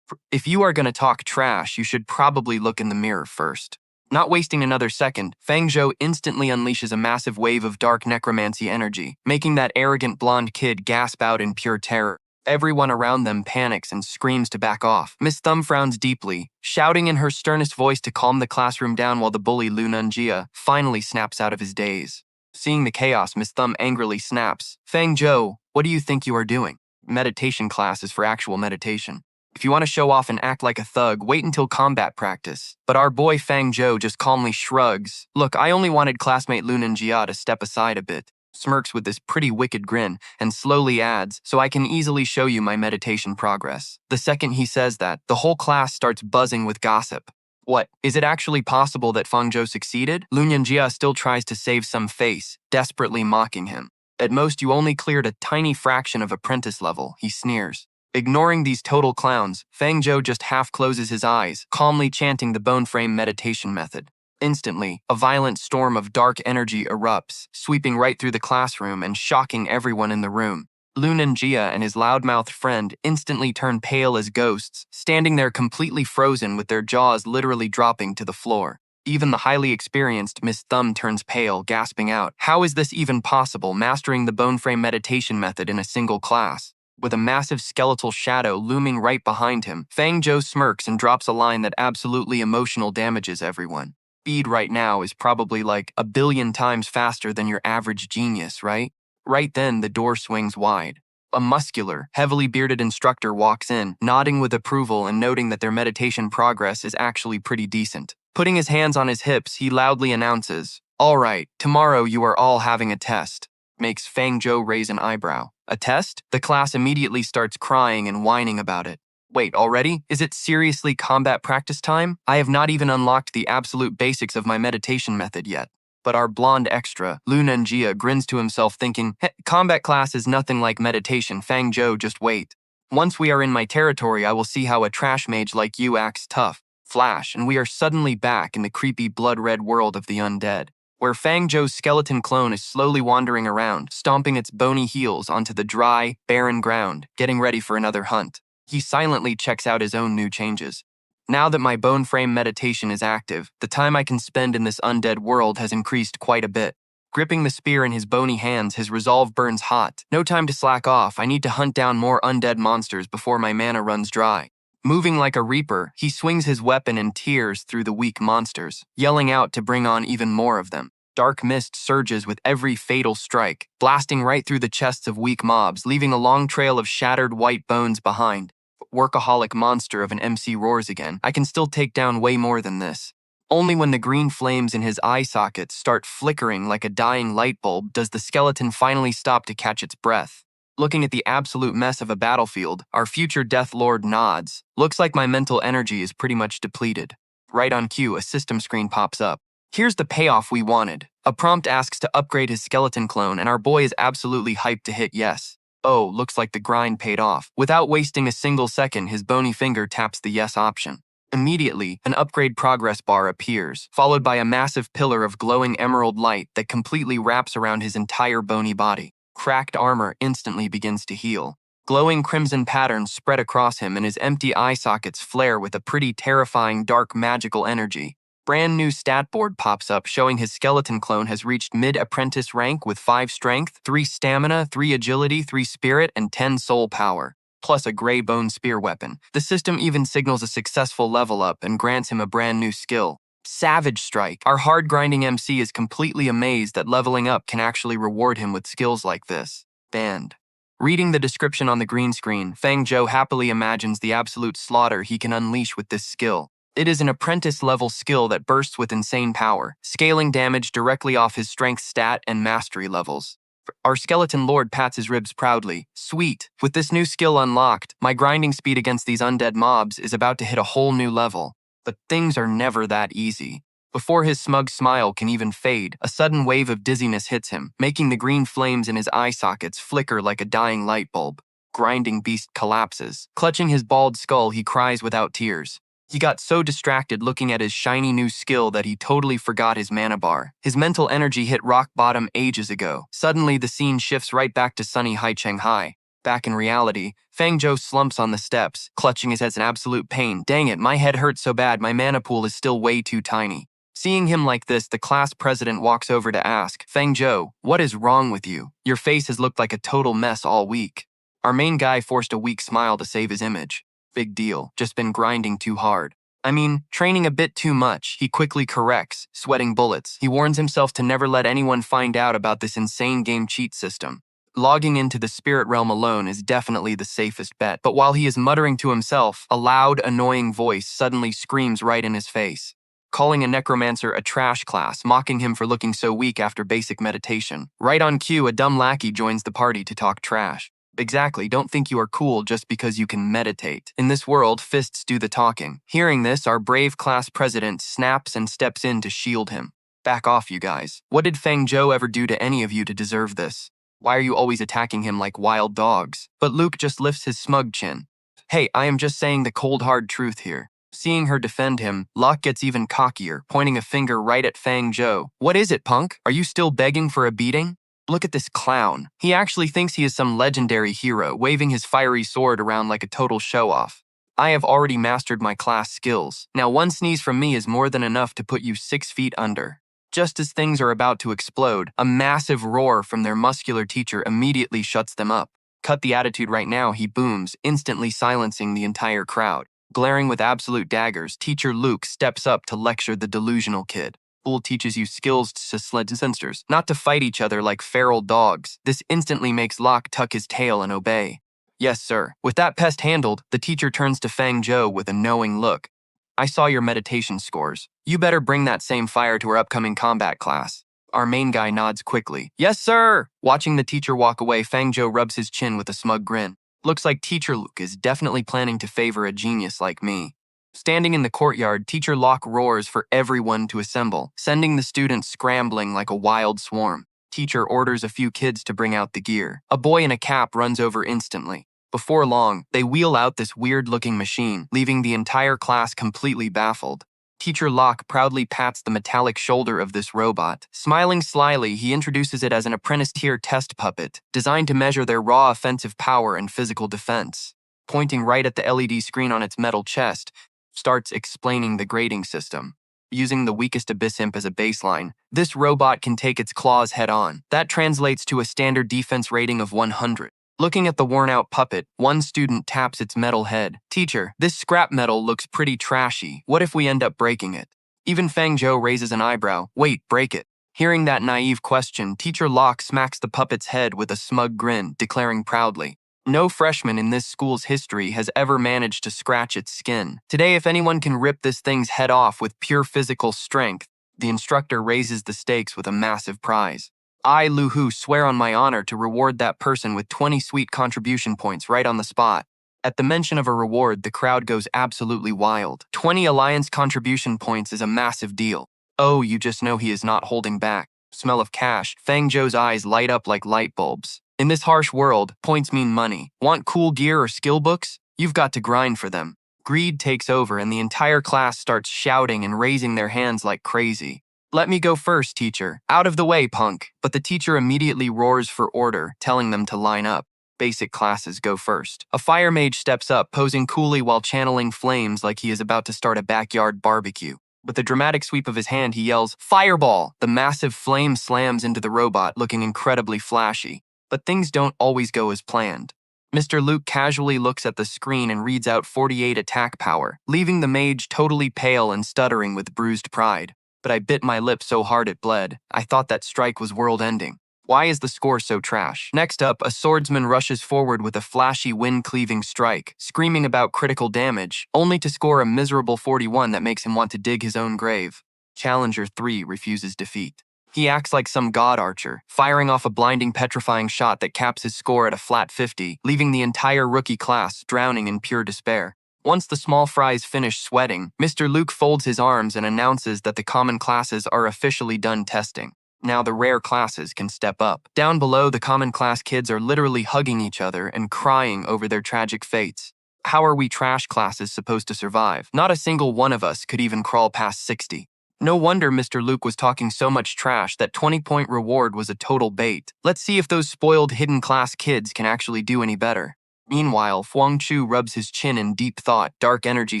If you are going to talk trash, you should probably look in the mirror first. Not wasting another second, Fang Zhou instantly unleashes a massive wave of dark necromancy energy, making that arrogant blonde kid gasp out in pure terror. Everyone around them panics and screams to back off. Miss Thumb frowns deeply, shouting in her sternest voice to calm the classroom down while the bully Lu Nunjia finally snaps out of his daze. Seeing the chaos, Miss Thumb angrily snaps, "Fang Zhou, what do you think you are doing? Meditation class is for actual meditation. If you want to show off and act like a thug, wait until combat practice." But our boy Fang Zhou just calmly shrugs. "Look, I only wanted classmate Lu Ninjia to step aside a bit," smirks with this pretty wicked grin, and slowly adds, "So I can easily show you my meditation progress." The second he says that, the whole class starts buzzing with gossip. What, is it actually possible that Fang Zhou succeeded? Lu Ninjia still tries to save some face, desperately mocking him. "At most, you only cleared a tiny fraction of apprentice level," he sneers. Ignoring these total clowns, Fang Zhou just half closes his eyes, calmly chanting the bone frame meditation method. Instantly, a violent storm of dark energy erupts, sweeping right through the classroom and shocking everyone in the room. Lu Ninjia and his loudmouthed friend instantly turn pale as ghosts, standing there completely frozen with their jaws literally dropping to the floor. Even the highly experienced Miss Thumb turns pale, gasping out, "How is this even possible, mastering the bone frame meditation method in a single class?" With a massive skeletal shadow looming right behind him, Fang Zhou smirks and drops a line that absolutely emotional damages everyone. "Speed right now is probably like 1,000,000,000 times faster than your average genius, right?" Right then, the door swings wide. A muscular, heavily bearded instructor walks in, nodding with approval and noting that their meditation progress is actually pretty decent. Putting his hands on his hips, he loudly announces, "All right, tomorrow you are all having a test." Makes Fang Zhou raise an eyebrow. "A test?" The class immediately starts crying and whining about it. "Wait, already? Is it seriously combat practice time? I have not even unlocked the absolute basics of my meditation method yet." But our blonde extra, Lu Nunjia, grins to himself thinking, "Combat class is nothing like meditation, Fang Zhou, just wait. Once we are in my territory, I will see how a trash mage like you acts tough." Flash, and we are suddenly back in the creepy blood-red world of the undead, where Fang Zhou's skeleton clone is slowly wandering around, stomping its bony heels onto the dry, barren ground, getting ready for another hunt. He silently checks out his own new changes. Now that my bone frame meditation is active, the time I can spend in this undead world has increased quite a bit. Gripping the spear in his bony hands, his resolve burns hot. No time to slack off, I need to hunt down more undead monsters before my mana runs dry. Moving like a reaper, he swings his weapon and tears through the weak monsters, yelling out to bring on even more of them. Dark mist surges with every fatal strike, blasting right through the chests of weak mobs, leaving a long trail of shattered white bones behind. Workaholic monster of an MC roars again. I can still take down way more than this. Only when the green flames in his eye sockets start flickering like a dying light bulb does the skeleton finally stop to catch its breath. Looking at the absolute mess of a battlefield, our future Death Lord nods. Looks like my mental energy is pretty much depleted. Right on cue, a system screen pops up. Here's the payoff we wanted. A prompt asks to upgrade his skeleton clone, and our boy is absolutely hyped to hit yes. Oh, looks like the grind paid off. Without wasting a single second, his bony finger taps the yes option. Immediately, an upgrade progress bar appears, followed by a massive pillar of glowing emerald light that completely wraps around his entire bony body. Cracked armor instantly begins to heal. Glowing crimson patterns spread across him, and his empty eye sockets flare with a pretty terrifying dark magical energy. Brand new stat board pops up showing his skeleton clone has reached mid-apprentice rank with 5 strength, 3 stamina, 3 agility, 3 spirit, and 10 soul power, plus a gray bone spear weapon. The system even signals a successful level up and grants him a brand new skill, Savage Strike. Our hard-grinding MC is completely amazed that leveling up can actually reward him with skills like this. Banned. Reading the description on the green screen, Fang Zhou happily imagines the absolute slaughter he can unleash with this skill. It is an apprentice-level skill that bursts with insane power, scaling damage directly off his strength stat and mastery levels. Our skeleton lord pats his ribs proudly. Sweet. With this new skill unlocked, my grinding speed against these undead mobs is about to hit a whole new level. But things are never that easy. Before his smug smile can even fade, a sudden wave of dizziness hits him, making the green flames in his eye sockets flicker like a dying light bulb. Grinding beast collapses. Clutching his bald skull, he cries without tears. He got so distracted looking at his shiny new skill that he totally forgot his mana bar. His mental energy hit rock bottom ages ago. Suddenly, the scene shifts right back to sunny Haicheng High. Back in reality, Fang Zhou slumps on the steps, clutching his head in absolute pain. Dang it, my head hurts so bad, my mana pool is still way too tiny. Seeing him like this, the class president walks over to ask, Fang Zhou, what is wrong with you? Your face has looked like a total mess all week. Our main guy forced a weak smile to save his image. Big deal, just been grinding too hard. I mean, training a bit too much, he quickly corrects, sweating bullets. He warns himself to never let anyone find out about this insane game cheat system. Logging into the spirit realm alone is definitely the safest bet, but while he is muttering to himself, a loud, annoying voice suddenly screams right in his face, calling a necromancer a trash class, mocking him for looking so weak after basic meditation. Right on cue, a dumb lackey joins the party to talk trash. Exactly, don't think you are cool just because you can meditate. In this world, fists do the talking. Hearing this, our brave class president snaps and steps in to shield him. Back off, you guys. What did Fang Zhou ever do to any of you to deserve this? Why are you always attacking him like wild dogs? But Luke just lifts his smug chin. Hey, I am just saying the cold hard truth here. Seeing her defend him, Locke gets even cockier, pointing a finger right at Fang Zhou. What is it, punk? Are you still begging for a beating? Look at this clown. He actually thinks he is some legendary hero, waving his fiery sword around like a total show-off. I have already mastered my class skills. Now one sneeze from me is more than enough to put you 6 feet under. Just as things are about to explode, a massive roar from their muscular teacher immediately shuts them up. Cut the attitude right now, he booms, instantly silencing the entire crowd. Glaring with absolute daggers, Teacher Luke steps up to lecture the delusional kid. School teaches you skills to sled sensors, not to fight each other like feral dogs. This instantly makes Locke tuck his tail and obey. Yes, sir. With that pest handled, the teacher turns to Fang Zhou with a knowing look. I saw your meditation scores. You better bring that same fire to our upcoming combat class. Our main guy nods quickly. Yes, sir! Watching the teacher walk away, Fang Zhou rubs his chin with a smug grin. Looks like Teacher Luke is definitely planning to favor a genius like me. Standing in the courtyard, Teacher Locke roars for everyone to assemble, sending the students scrambling like a wild swarm. Teacher orders a few kids to bring out the gear. A boy in a cap runs over instantly. Before long, they wheel out this weird-looking machine, leaving the entire class completely baffled. Teacher Locke proudly pats the metallic shoulder of this robot. Smiling slyly, he introduces it as an apprentice-tier test puppet, designed to measure their raw offensive power and physical defense. pointing right at the LED screen on its metal chest, starts explaining the grading system. Using the weakest Abyss Imp as a baseline, this robot can take its claws head-on. That translates to a standard defense rating of 100. Looking at the worn-out puppet, one student taps its metal head. "Teacher, this scrap metal looks pretty trashy. What if we end up breaking it?" Even Fang Zhou raises an eyebrow. "Wait, break it." Hearing that naive question, Teacher Locke smacks the puppet's head with a smug grin, declaring proudly, "No freshman in this school's history has ever managed to scratch its skin. Today, if anyone can rip this thing's head off with pure physical strength," the instructor raises the stakes with a massive prize. "I, Lu Hu, swear on my honor to reward that person with 20 sweet contribution points right on the spot." At the mention of a reward, the crowd goes absolutely wild. 20 alliance contribution points is a massive deal. Oh, you just know he is not holding back. Smell of cash. Fang Zhou's eyes light up like light bulbs. In this harsh world, points mean money. Want cool gear or skill books? You've got to grind for them. Greed takes over and the entire class starts shouting and raising their hands like crazy. "Let me go first, teacher. Out of the way, punk." But the teacher immediately roars for order, telling them to line up. Basic classes go first. A fire mage steps up, posing coolly while channeling flames like he is about to start a backyard barbecue. With a dramatic sweep of his hand, he yells, "Fireball!" The massive flame slams into the robot, looking incredibly flashy. But things don't always go as planned. Mr. Luke casually looks at the screen and reads out 48 attack power, leaving the mage totally pale and stuttering with bruised pride. "But I bit my lip so hard it bled. I thought that strike was world-ending. Why is the score so trash?" Next up, a swordsman rushes forward with a flashy wind-cleaving strike, screaming about critical damage, only to score a miserable 41 that makes him want to dig his own grave. Challenger 3 refuses defeat. He acts like some god archer, firing off a blinding, petrifying shot that caps his score at a flat 50, leaving the entire rookie class drowning in pure despair. Once the small fries finish sweating, Mr. Luke folds his arms and announces that the common classes are officially done testing. Now the rare classes can step up. Down below, the common class kids are literally hugging each other and crying over their tragic fates. How are we trash classes supposed to survive? Not a single one of us could even crawl past 60. No wonder Mr. Luke was talking so much trash that 20-point reward was a total bait. Let's see if those spoiled hidden class kids can actually do any better. Meanwhile, Huang Chu rubs his chin in deep thought, dark energy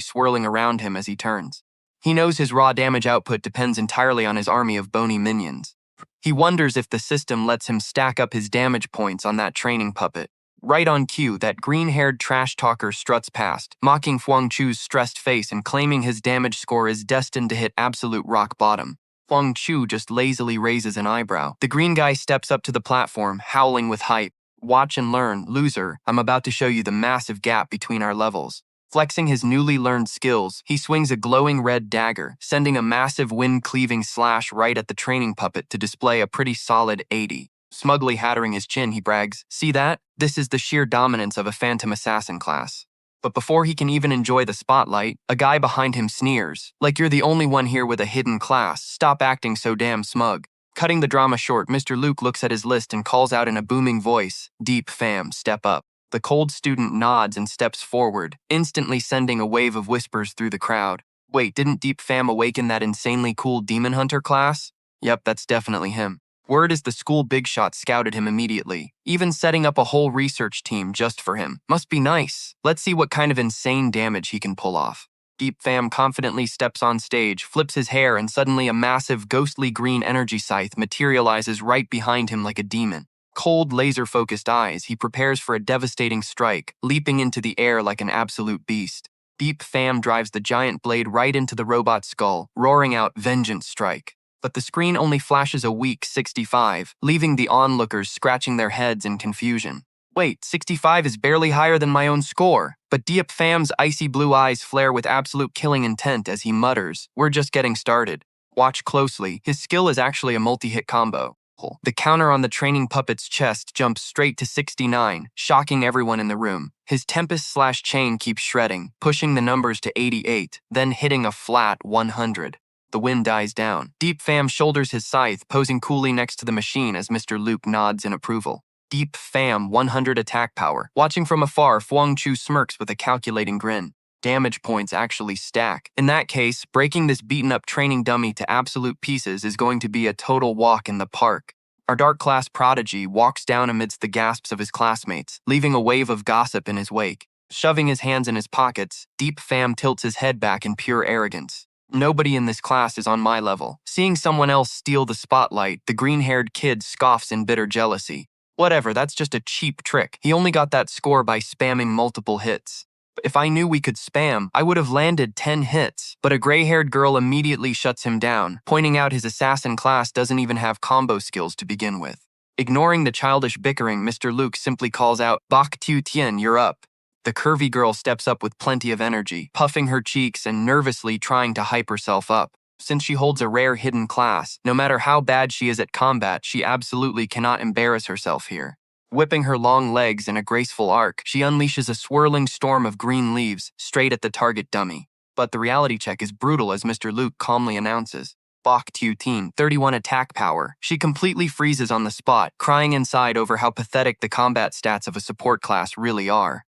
swirling around him as he turns. He knows his raw damage output depends entirely on his army of bony minions. He wonders if the system lets him stack up his damage points on that training puppet. Right on cue, that green-haired trash talker struts past, mocking Huang Chu's stressed face and claiming his damage score is destined to hit absolute rock bottom. Huang Chu just lazily raises an eyebrow. The green guy steps up to the platform, howling with hype. "Watch and learn, loser. I'm about to show you the massive gap between our levels." Flexing his newly learned skills, he swings a glowing red dagger, sending a massive wind-cleaving slash right at the training puppet to display a pretty solid 80. Smugly hattering his chin, he brags, "See that? This is the sheer dominance of a phantom assassin class." But before he can even enjoy the spotlight, a guy behind him sneers, "Like you're the only one here with a hidden class. Stop acting so damn smug." Cutting the drama short, Mr. Luke looks at his list and calls out in a booming voice, "Deep fam, step up." The cold student nods and steps forward, instantly sending a wave of whispers through the crowd. "Wait, didn't Deep Fam awaken that insanely cool Demon Hunter class?" "Yep, that's definitely him." Word is the school big shot scouted him immediately, even setting up a whole research team just for him. Must be nice. Let's see what kind of insane damage he can pull off. Deep Fam confidently steps on stage, flips his hair, and suddenly a massive ghostly green energy scythe materializes right behind him like a demon. Cold, laser-focused eyes, he prepares for a devastating strike, leaping into the air like an absolute beast. Deep Fam drives the giant blade right into the robot's skull, roaring out, "Vengeance strike." But the screen only flashes a weak 65, leaving the onlookers scratching their heads in confusion. Wait, 65 is barely higher than my own score. But Deep Fam's icy blue eyes flare with absolute killing intent as he mutters, "We're just getting started." Watch closely, his skill is actually a multi-hit combo. The counter on the training puppet's chest jumps straight to 69, shocking everyone in the room. His Tempest/Chain keeps shredding, pushing the numbers to 88, then hitting a flat 100. The wind dies down. Deep Fam shoulders his scythe, posing coolly next to the machine as Mr. Luke nods in approval. Deep Fam, 100 attack power. Watching from afar, Huang Chu smirks with a calculating grin. Damage points actually stack. In that case, breaking this beaten-up training dummy to absolute pieces is going to be a total walk in the park. Our dark class prodigy walks down amidst the gasps of his classmates, leaving a wave of gossip in his wake. Shoving his hands in his pockets, Deep Fam tilts his head back in pure arrogance. Nobody in this class is on my level. Seeing someone else steal the spotlight, the green-haired kid scoffs in bitter jealousy. Whatever, that's just a cheap trick. He only got that score by spamming multiple hits. If I knew we could spam, I would have landed 10 hits. But a gray-haired girl immediately shuts him down, pointing out his assassin class doesn't even have combo skills to begin with. Ignoring the childish bickering, Mr. Luke simply calls out, "Bak Tu Tien, you're up." The curvy girl steps up with plenty of energy, puffing her cheeks and nervously trying to hype herself up. Since she holds a rare hidden class, no matter how bad she is at combat, she absolutely cannot embarrass herself here. Whipping her long legs in a graceful arc, she unleashes a swirling storm of green leaves straight at the target dummy. But the reality check is brutal as Mr. Luke calmly announces, "Bak Tu Tien, 31 attack power." She completely freezes on the spot, crying inside over how pathetic the combat stats of a support class really are.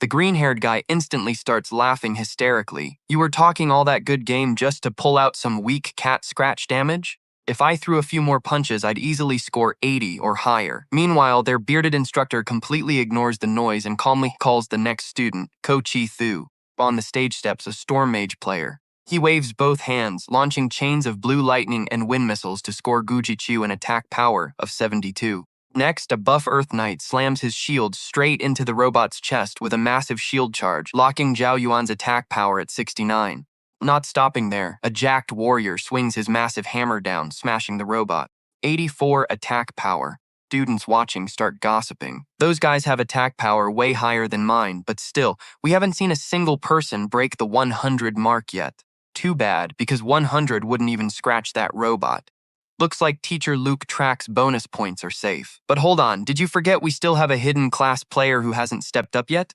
The green-haired guy instantly starts laughing hysterically. "You were talking all that good game just to pull out some weak cat scratch damage? If I threw a few more punches, I'd easily score 80 or higher." Meanwhile, their bearded instructor completely ignores the noise and calmly calls the next student, Ko Chi Thu. On the stage steps a Storm Mage player. He waves both hands, launching chains of blue lightning and wind missiles to score Guji Chu an attack power of 72. Next, a buff Earth Knight slams his shield straight into the robot's chest with a massive shield charge, locking Zhao Yuan's attack power at 69. Not stopping there, a jacked warrior swings his massive hammer down, smashing the robot. 84 attack power. Students watching start gossiping. Those guys have attack power way higher than mine, but still, we haven't seen a single person break the 100 mark yet. Too bad, because 100 wouldn't even scratch that robot. Looks like Teacher Luke Track's bonus points are safe. But hold on, did you forget we still have a hidden class player who hasn't stepped up yet?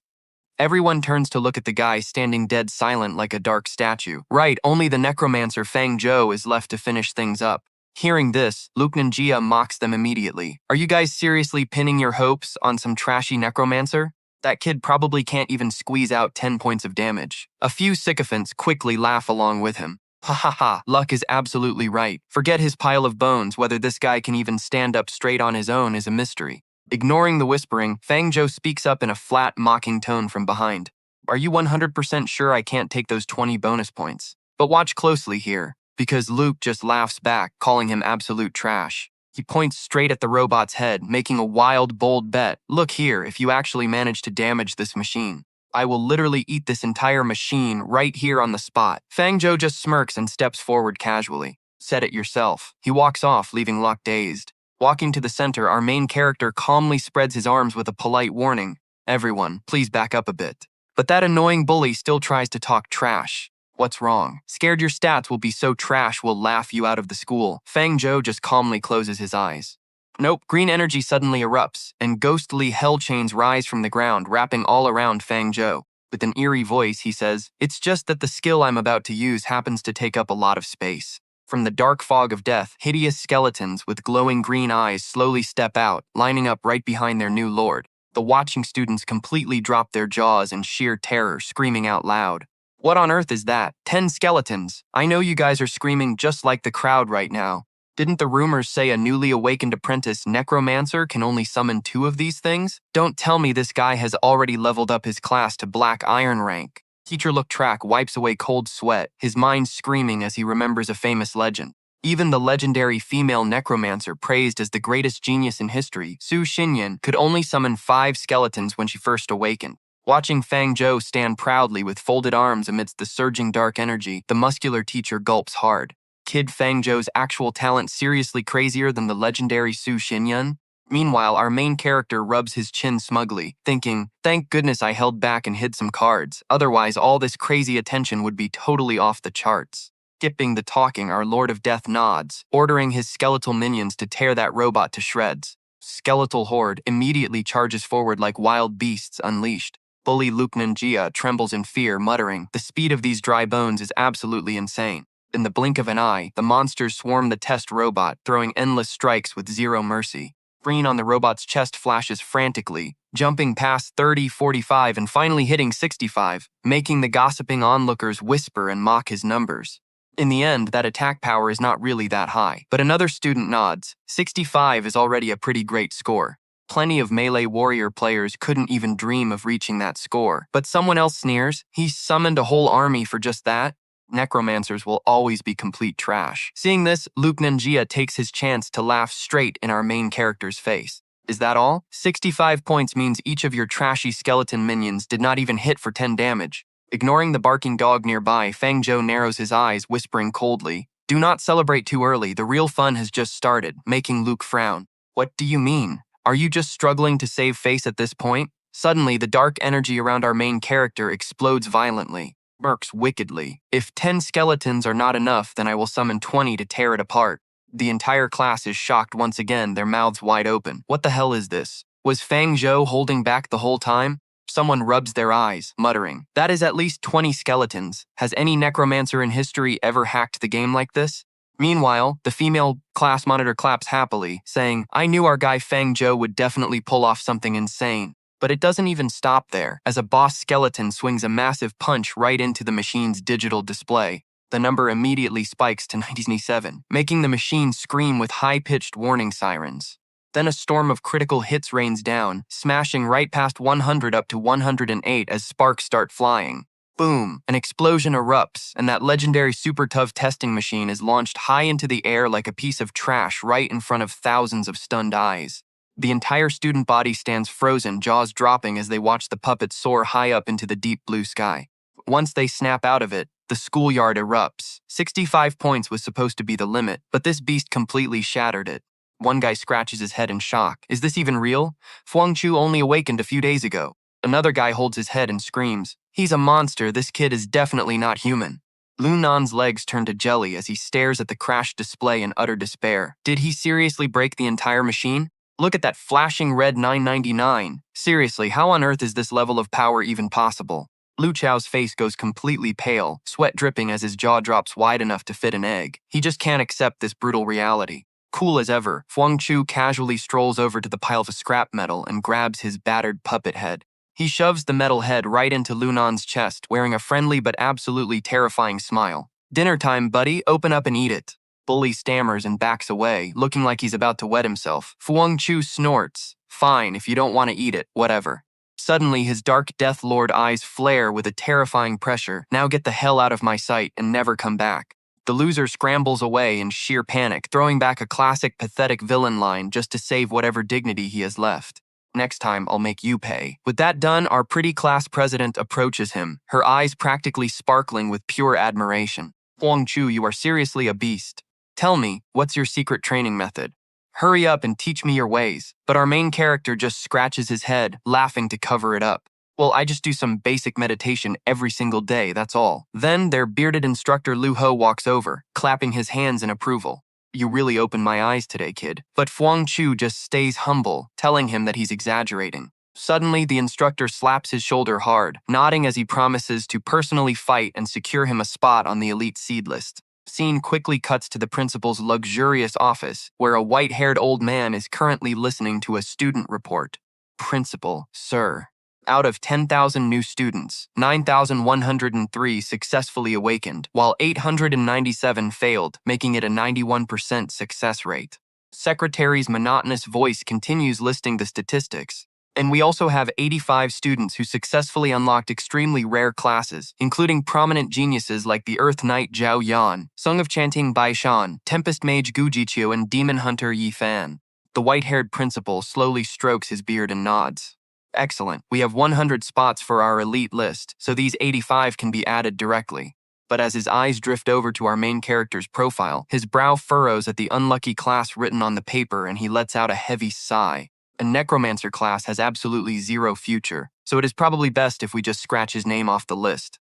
Everyone turns to look at the guy standing dead silent like a dark statue. Right, only the Necromancer Fang Zhou is left to finish things up. Hearing this, Luke Ninjia mocks them immediately. "Are you guys seriously pinning your hopes on some trashy Necromancer? That kid probably can't even squeeze out 10 points of damage." A few sycophants quickly laugh along with him. "Ha ha ha, Luck is absolutely right. Forget his pile of bones, whether this guy can even stand up straight on his own is a mystery." Ignoring the whispering, Fang Zhou speaks up in a flat, mocking tone from behind. "Are you 100% sure I can't take those 20 bonus points? But watch closely here, because Luke just laughs back, calling him absolute trash. He points straight at the robot's head, making a wild, bold bet. "Look here, if you actually manage to damage this machine, I will literally eat this entire machine right here on the spot." Fang Zhou just smirks and steps forward casually. "Said it yourself." He walks off, leaving Luck dazed. Walking to the center, our main character calmly spreads his arms with a polite warning. "Everyone, please back up a bit." But that annoying bully still tries to talk trash. "What's wrong? Scared your stats will be so trash we'll laugh you out of the school." Fang Zhou just calmly closes his eyes. Nope, green energy suddenly erupts, and ghostly hell chains rise from the ground, wrapping all around Fang Zhou. With an eerie voice, he says, "It's just that the skill I'm about to use happens to take up a lot of space." From the dark fog of death, hideous skeletons with glowing green eyes slowly step out, lining up right behind their new lord. The watching students completely drop their jaws in sheer terror, screaming out loud. "What on earth is that? 10 skeletons! I know you guys are screaming just like the crowd right now. Didn't the rumors say a newly awakened apprentice Necromancer can only summon 2 of these things? Don't tell me this guy has already leveled up his class to Black Iron rank." Teacher Look Track wipes away cold sweat, his mind screaming as he remembers a famous legend. Even the legendary female Necromancer praised as the greatest genius in history, Su Xinyan, could only summon 5 skeletons when she first awakened. Watching Fang Zhou stand proudly with folded arms amidst the surging dark energy, the muscular teacher gulps hard. Kid Fang Zhou's actual talent seriously crazier than the legendary Su Xinyan? Meanwhile, our main character rubs his chin smugly, thinking, "Thank goodness I held back and hid some cards, otherwise all this crazy attention would be totally off the charts." Skipping the talking, our Lord of Death nods, ordering his skeletal minions to tear that robot to shreds. Skeletal horde immediately charges forward like wild beasts unleashed. Bully Luke Ninjia trembles in fear, muttering, "The speed of these dry bones is absolutely insane." In the blink of an eye, the monsters swarm the test robot, throwing endless strikes with zero mercy. Green on the robot's chest flashes frantically, jumping past 30, 45, and finally hitting 65, making the gossiping onlookers whisper and mock his numbers. In the end, that attack power is not really that high, but another student nods. 65 is already a pretty great score. Plenty of melee warrior players couldn't even dream of reaching that score. But someone else sneers, he summoned a whole army for just that? Necromancers will always be complete trash. Seeing this, Luke Ninja takes his chance to laugh straight in our main character's face. Is that all? 65 points means each of your trashy skeleton minions did not even hit for 10 damage. Ignoring the barking dog nearby, Fang Zhou narrows his eyes, whispering coldly, "Do not celebrate too early, the real fun has just started," making Luke frown. What do you mean? Are you just struggling to save face at this point? Suddenly, the dark energy around our main character explodes violently. Murks wickedly. If 10 skeletons are not enough, then I will summon 20 to tear it apart. The entire class is shocked once again, their mouths wide open. What the hell is this? Was Fang Zhou holding back the whole time? Someone rubs their eyes, muttering, "That is at least 20 skeletons. Has any necromancer in history ever hacked the game like this?" Meanwhile, the female class monitor claps happily, saying, "I knew our guy Fang Zhou would definitely pull off something insane." But it doesn't even stop there, as a boss skeleton swings a massive punch right into the machine's digital display. The number immediately spikes to 97, making the machine scream with high-pitched warning sirens. Then a storm of critical hits rains down, smashing right past 100 up to 108 as sparks start flying. Boom! An explosion erupts, and that legendary super tough testing machine is launched high into the air like a piece of trash right in front of thousands of stunned eyes. The entire student body stands frozen, jaws dropping as they watch the puppet soar high up into the deep blue sky. Once they snap out of it, the schoolyard erupts. 65 points was supposed to be the limit, but this beast completely shattered it. One guy scratches his head in shock. Is this even real? Fuangchu only awakened a few days ago. Another guy holds his head and screams, "He's a monster, this kid is definitely not human." Lunan's legs turn to jelly as he stares at the crashed display in utter despair. Did he seriously break the entire machine? Look at that flashing red 999. Seriously, how on earth is this level of power even possible? Lu Chao's face goes completely pale, sweat dripping as his jaw drops wide enough to fit an egg. He just can't accept this brutal reality. Cool as ever, Fuangchu casually strolls over to the pile of scrap metal and grabs his battered puppet head. He shoves the metal head right into Lunan's chest, wearing a friendly but absolutely terrifying smile. "Dinner time, buddy, open up and eat it." Bully stammers and backs away, looking like he's about to wet himself. Fuangchu snorts. "Fine, if you don't want to eat it, whatever." Suddenly, his dark Death Lord eyes flare with a terrifying pressure. "Now get the hell out of my sight and never come back." The loser scrambles away in sheer panic, throwing back a classic pathetic villain line just to save whatever dignity he has left. "Next time, I'll make you pay." With that done, our pretty class president approaches him, her eyes practically sparkling with pure admiration. "Fuangchu, you are seriously a beast. Tell me, what's your secret training method? Hurry up and teach me your ways." But our main character just scratches his head, laughing to cover it up. "Well, I just do some basic meditation every single day, that's all." Then their bearded instructor Lu Ho walks over, clapping his hands in approval. "You really opened my eyes today, kid." But Fuangchu just stays humble, telling him that he's exaggerating. Suddenly, the instructor slaps his shoulder hard, nodding as he promises to personally fight and secure him a spot on the elite seed list. Scene quickly cuts to the principal's luxurious office, where a white-haired old man is currently listening to a student report. "Principal, sir. Out of 10,000 new students, 9,103 successfully awakened, while 897 failed, making it a 91% success rate." Secretary's monotonous voice continues listing the statistics. "And we also have 85 students who successfully unlocked extremely rare classes, including prominent geniuses like the Earth Knight Zhao Yan, Song of Chanting Bai Shan, Tempest Mage Gu Jiqiu, and Demon Hunter Yi Fan." The white-haired principal slowly strokes his beard and nods. "Excellent. We have 100 spots for our elite list, so these 85 can be added directly." But as his eyes drift over to our main character's profile, his brow furrows at the unlucky class written on the paper and he lets out a heavy sigh. A necromancer class has absolutely zero future, so it is probably best if we just scratch his name off the list.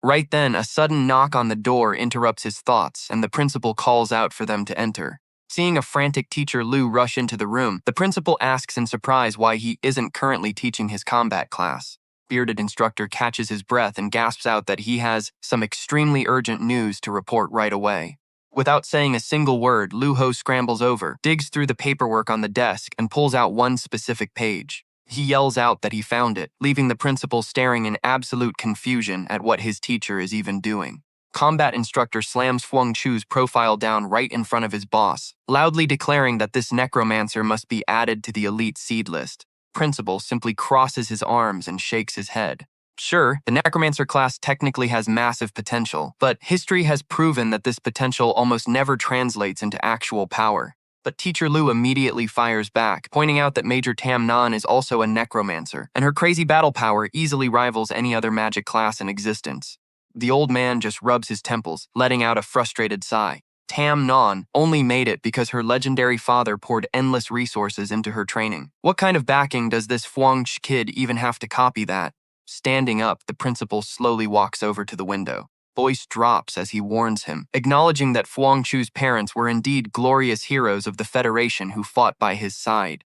Right then, a sudden knock on the door interrupts his thoughts, and the principal calls out for them to enter. Seeing a frantic teacher Lu rush into the room, the principal asks in surprise why he isn't currently teaching his combat class. Bearded instructor catches his breath and gasps out that he has some extremely urgent news to report right away. Without saying a single word, Lu Ho scrambles over, digs through the paperwork on the desk, and pulls out one specific page. He yells out that he found it, leaving the principal staring in absolute confusion at what his teacher is even doing. Combat instructor slams Fuang Chu's profile down right in front of his boss, loudly declaring that this necromancer must be added to the elite seed list. Principal simply crosses his arms and shakes his head. Sure, the necromancer class technically has massive potential, but history has proven that this potential almost never translates into actual power. But Teacher Lu immediately fires back, pointing out that Major Tam Nan is also a necromancer, and her crazy battle power easily rivals any other magic class in existence. The old man just rubs his temples, letting out a frustrated sigh. Tam Nan only made it because her legendary father poured endless resources into her training. What kind of backing does this Fuang Ch kid even have to copy that? Standing up, the principal slowly walks over to the window. Voice drops as he warns him, acknowledging that Fuang Chu's parents were indeed glorious heroes of the Federation who fought by his side.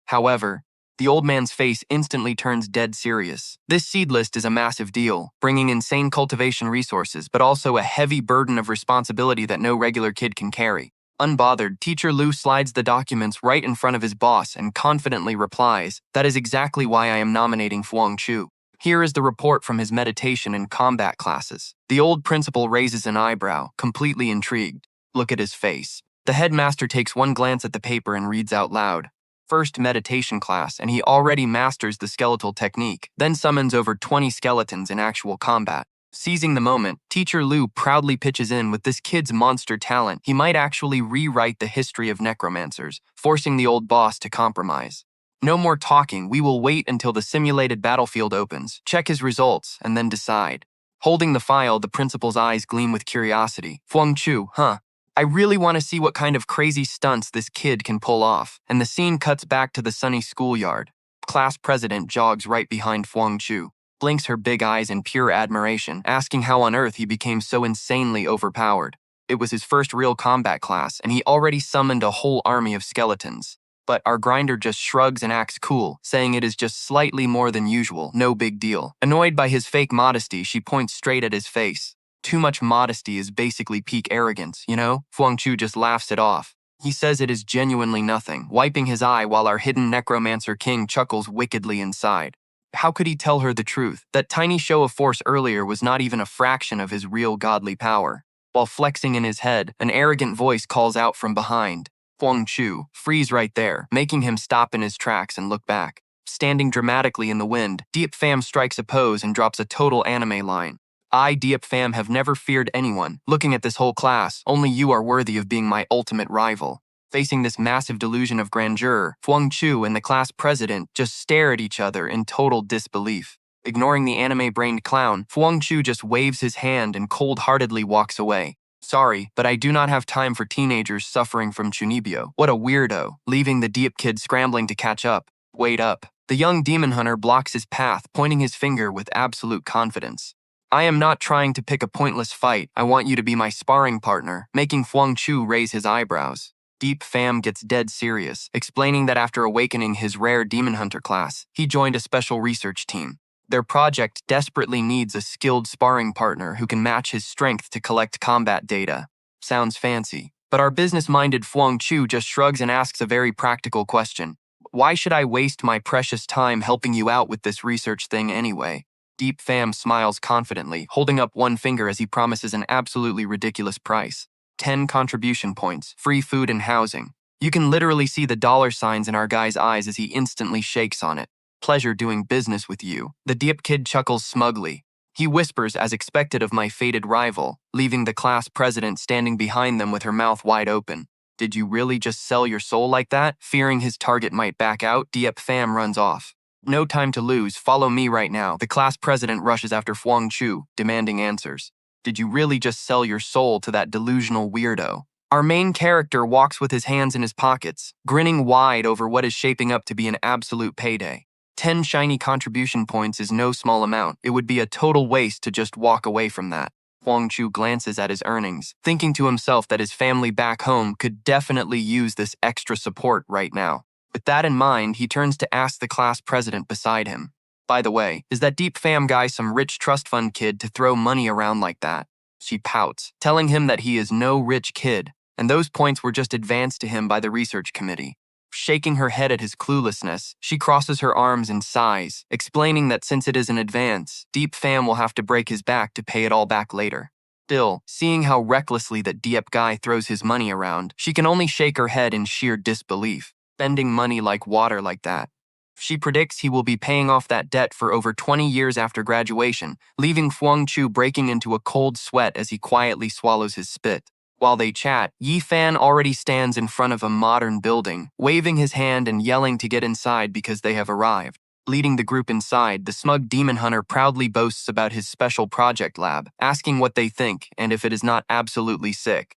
However, the old man's face instantly turns dead serious. This seed list is a massive deal, bringing insane cultivation resources, but also a heavy burden of responsibility that no regular kid can carry. Unbothered, Teacher Lu slides the documents right in front of his boss and confidently replies, "That is exactly why I am nominating Fuang Chu." Here is the report from his meditation and combat classes. The old principal raises an eyebrow, completely intrigued. Look at his face. The headmaster takes one glance at the paper and reads out loud. First meditation class, and he already masters the skeletal technique, then summons over 20 skeletons in actual combat. Seizing the moment, Teacher Lu proudly pitches in with this kid's monster talent. He might actually rewrite the history of necromancers, forcing the old boss to compromise. No more talking, we will wait until the simulated battlefield opens, check his results, and then decide. Holding the file, the principal's eyes gleam with curiosity. Fuang Chu, huh? I really want to see what kind of crazy stunts this kid can pull off. And the scene cuts back to the sunny schoolyard. Class president jogs right behind Fuang Chu, blinks her big eyes in pure admiration, asking how on earth he became so insanely overpowered. It was his first real combat class, and he already summoned a whole army of skeletons. But our grinder just shrugs and acts cool, saying it is just slightly more than usual, no big deal. Annoyed by his fake modesty, she points straight at his face. Too much modesty is basically peak arrogance, you know? Fuang Chu just laughs it off. He says it is genuinely nothing, wiping his eye while our hidden necromancer king chuckles wickedly inside. How could he tell her the truth? That tiny show of force earlier was not even a fraction of his real godly power. While flexing in his head, an arrogant voice calls out from behind. Fuang Chu, freeze right there, making him stop in his tracks and look back. Standing dramatically in the wind, Diep Pham strikes a pose and drops a total anime line. I, Diep Pham, have never feared anyone. Looking at this whole class, only you are worthy of being my ultimate rival. Facing this massive delusion of grandeur, Fuang Chu and the class president just stare at each other in total disbelief. Ignoring the anime-brained clown, Fuang Chu just waves his hand and cold-heartedly walks away. Sorry, but I do not have time for teenagers suffering from chunibyo. What a weirdo, leaving the Diep kid scrambling to catch up. Wait up. The young demon hunter blocks his path, pointing his finger with absolute confidence. I am not trying to pick a pointless fight. I want you to be my sparring partner, making Fuang Chu raise his eyebrows. Diep Pham gets dead serious, explaining that after awakening his rare demon hunter class, he joined a special research team. Their project desperately needs a skilled sparring partner who can match his strength to collect combat data. Sounds fancy, but our business-minded Fuang Chu just shrugs and asks a very practical question. Why should I waste my precious time helping you out with this research thing anyway? Diep Pham smiles confidently, holding up one finger as he promises an absolutely ridiculous price. 10 contribution points, free food and housing. You can literally see the dollar signs in our guy's eyes as he instantly shakes on it. Pleasure doing business with you. The Diep kid chuckles smugly. He whispers as expected of my fated rival, leaving the class president standing behind them with her mouth wide open. Did you really just sell your soul like that? Fearing his target might back out, Diep Pham runs off. No time to lose, follow me right now. The class president rushes after Fuang Chu, demanding answers. Did you really just sell your soul to that delusional weirdo? Our main character walks with his hands in his pockets, grinning wide over what is shaping up to be an absolute payday. 10 shiny contribution points is no small amount. It would be a total waste to just walk away from that. Fuang Chu glances at his earnings, thinking to himself that his family back home could definitely use this extra support right now. With that in mind, he turns to ask the class president beside him. By the way, is that Diep Pham guy some rich trust fund kid to throw money around like that? She pouts, telling him that he is no rich kid, and those points were just advanced to him by the research committee. Shaking her head at his cluelessness, she crosses her arms and sighs, explaining that since it is an advance, Diep Pham will have to break his back to pay it all back later. Still, seeing how recklessly that Diep guy throws his money around, she can only shake her head in sheer disbelief. Spending money like water like that. She predicts he will be paying off that debt for over 20 years after graduation, leaving Fuang Chu breaking into a cold sweat as he quietly swallows his spit. While they chat, Yi Fan already stands in front of a modern building, waving his hand and yelling to get inside because they have arrived. Leading the group inside, the smug demon hunter proudly boasts about his special project lab, asking what they think and if it is not absolutely sick.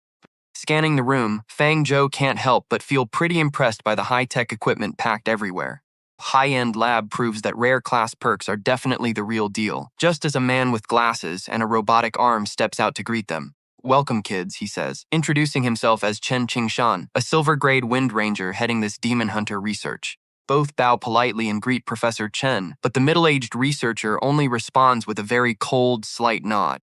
Scanning the room, Fang Zhou can't help but feel pretty impressed by the high-tech equipment packed everywhere. High-end lab proves that rare class perks are definitely the real deal, just as a man with glasses and a robotic arm steps out to greet them. "Welcome, kids," he says, introducing himself as Chen Qingshan, a silver-grade wind ranger heading this demon hunter research. Both bow politely and greet Professor Chen, but the middle-aged researcher only responds with a very cold, slight nod.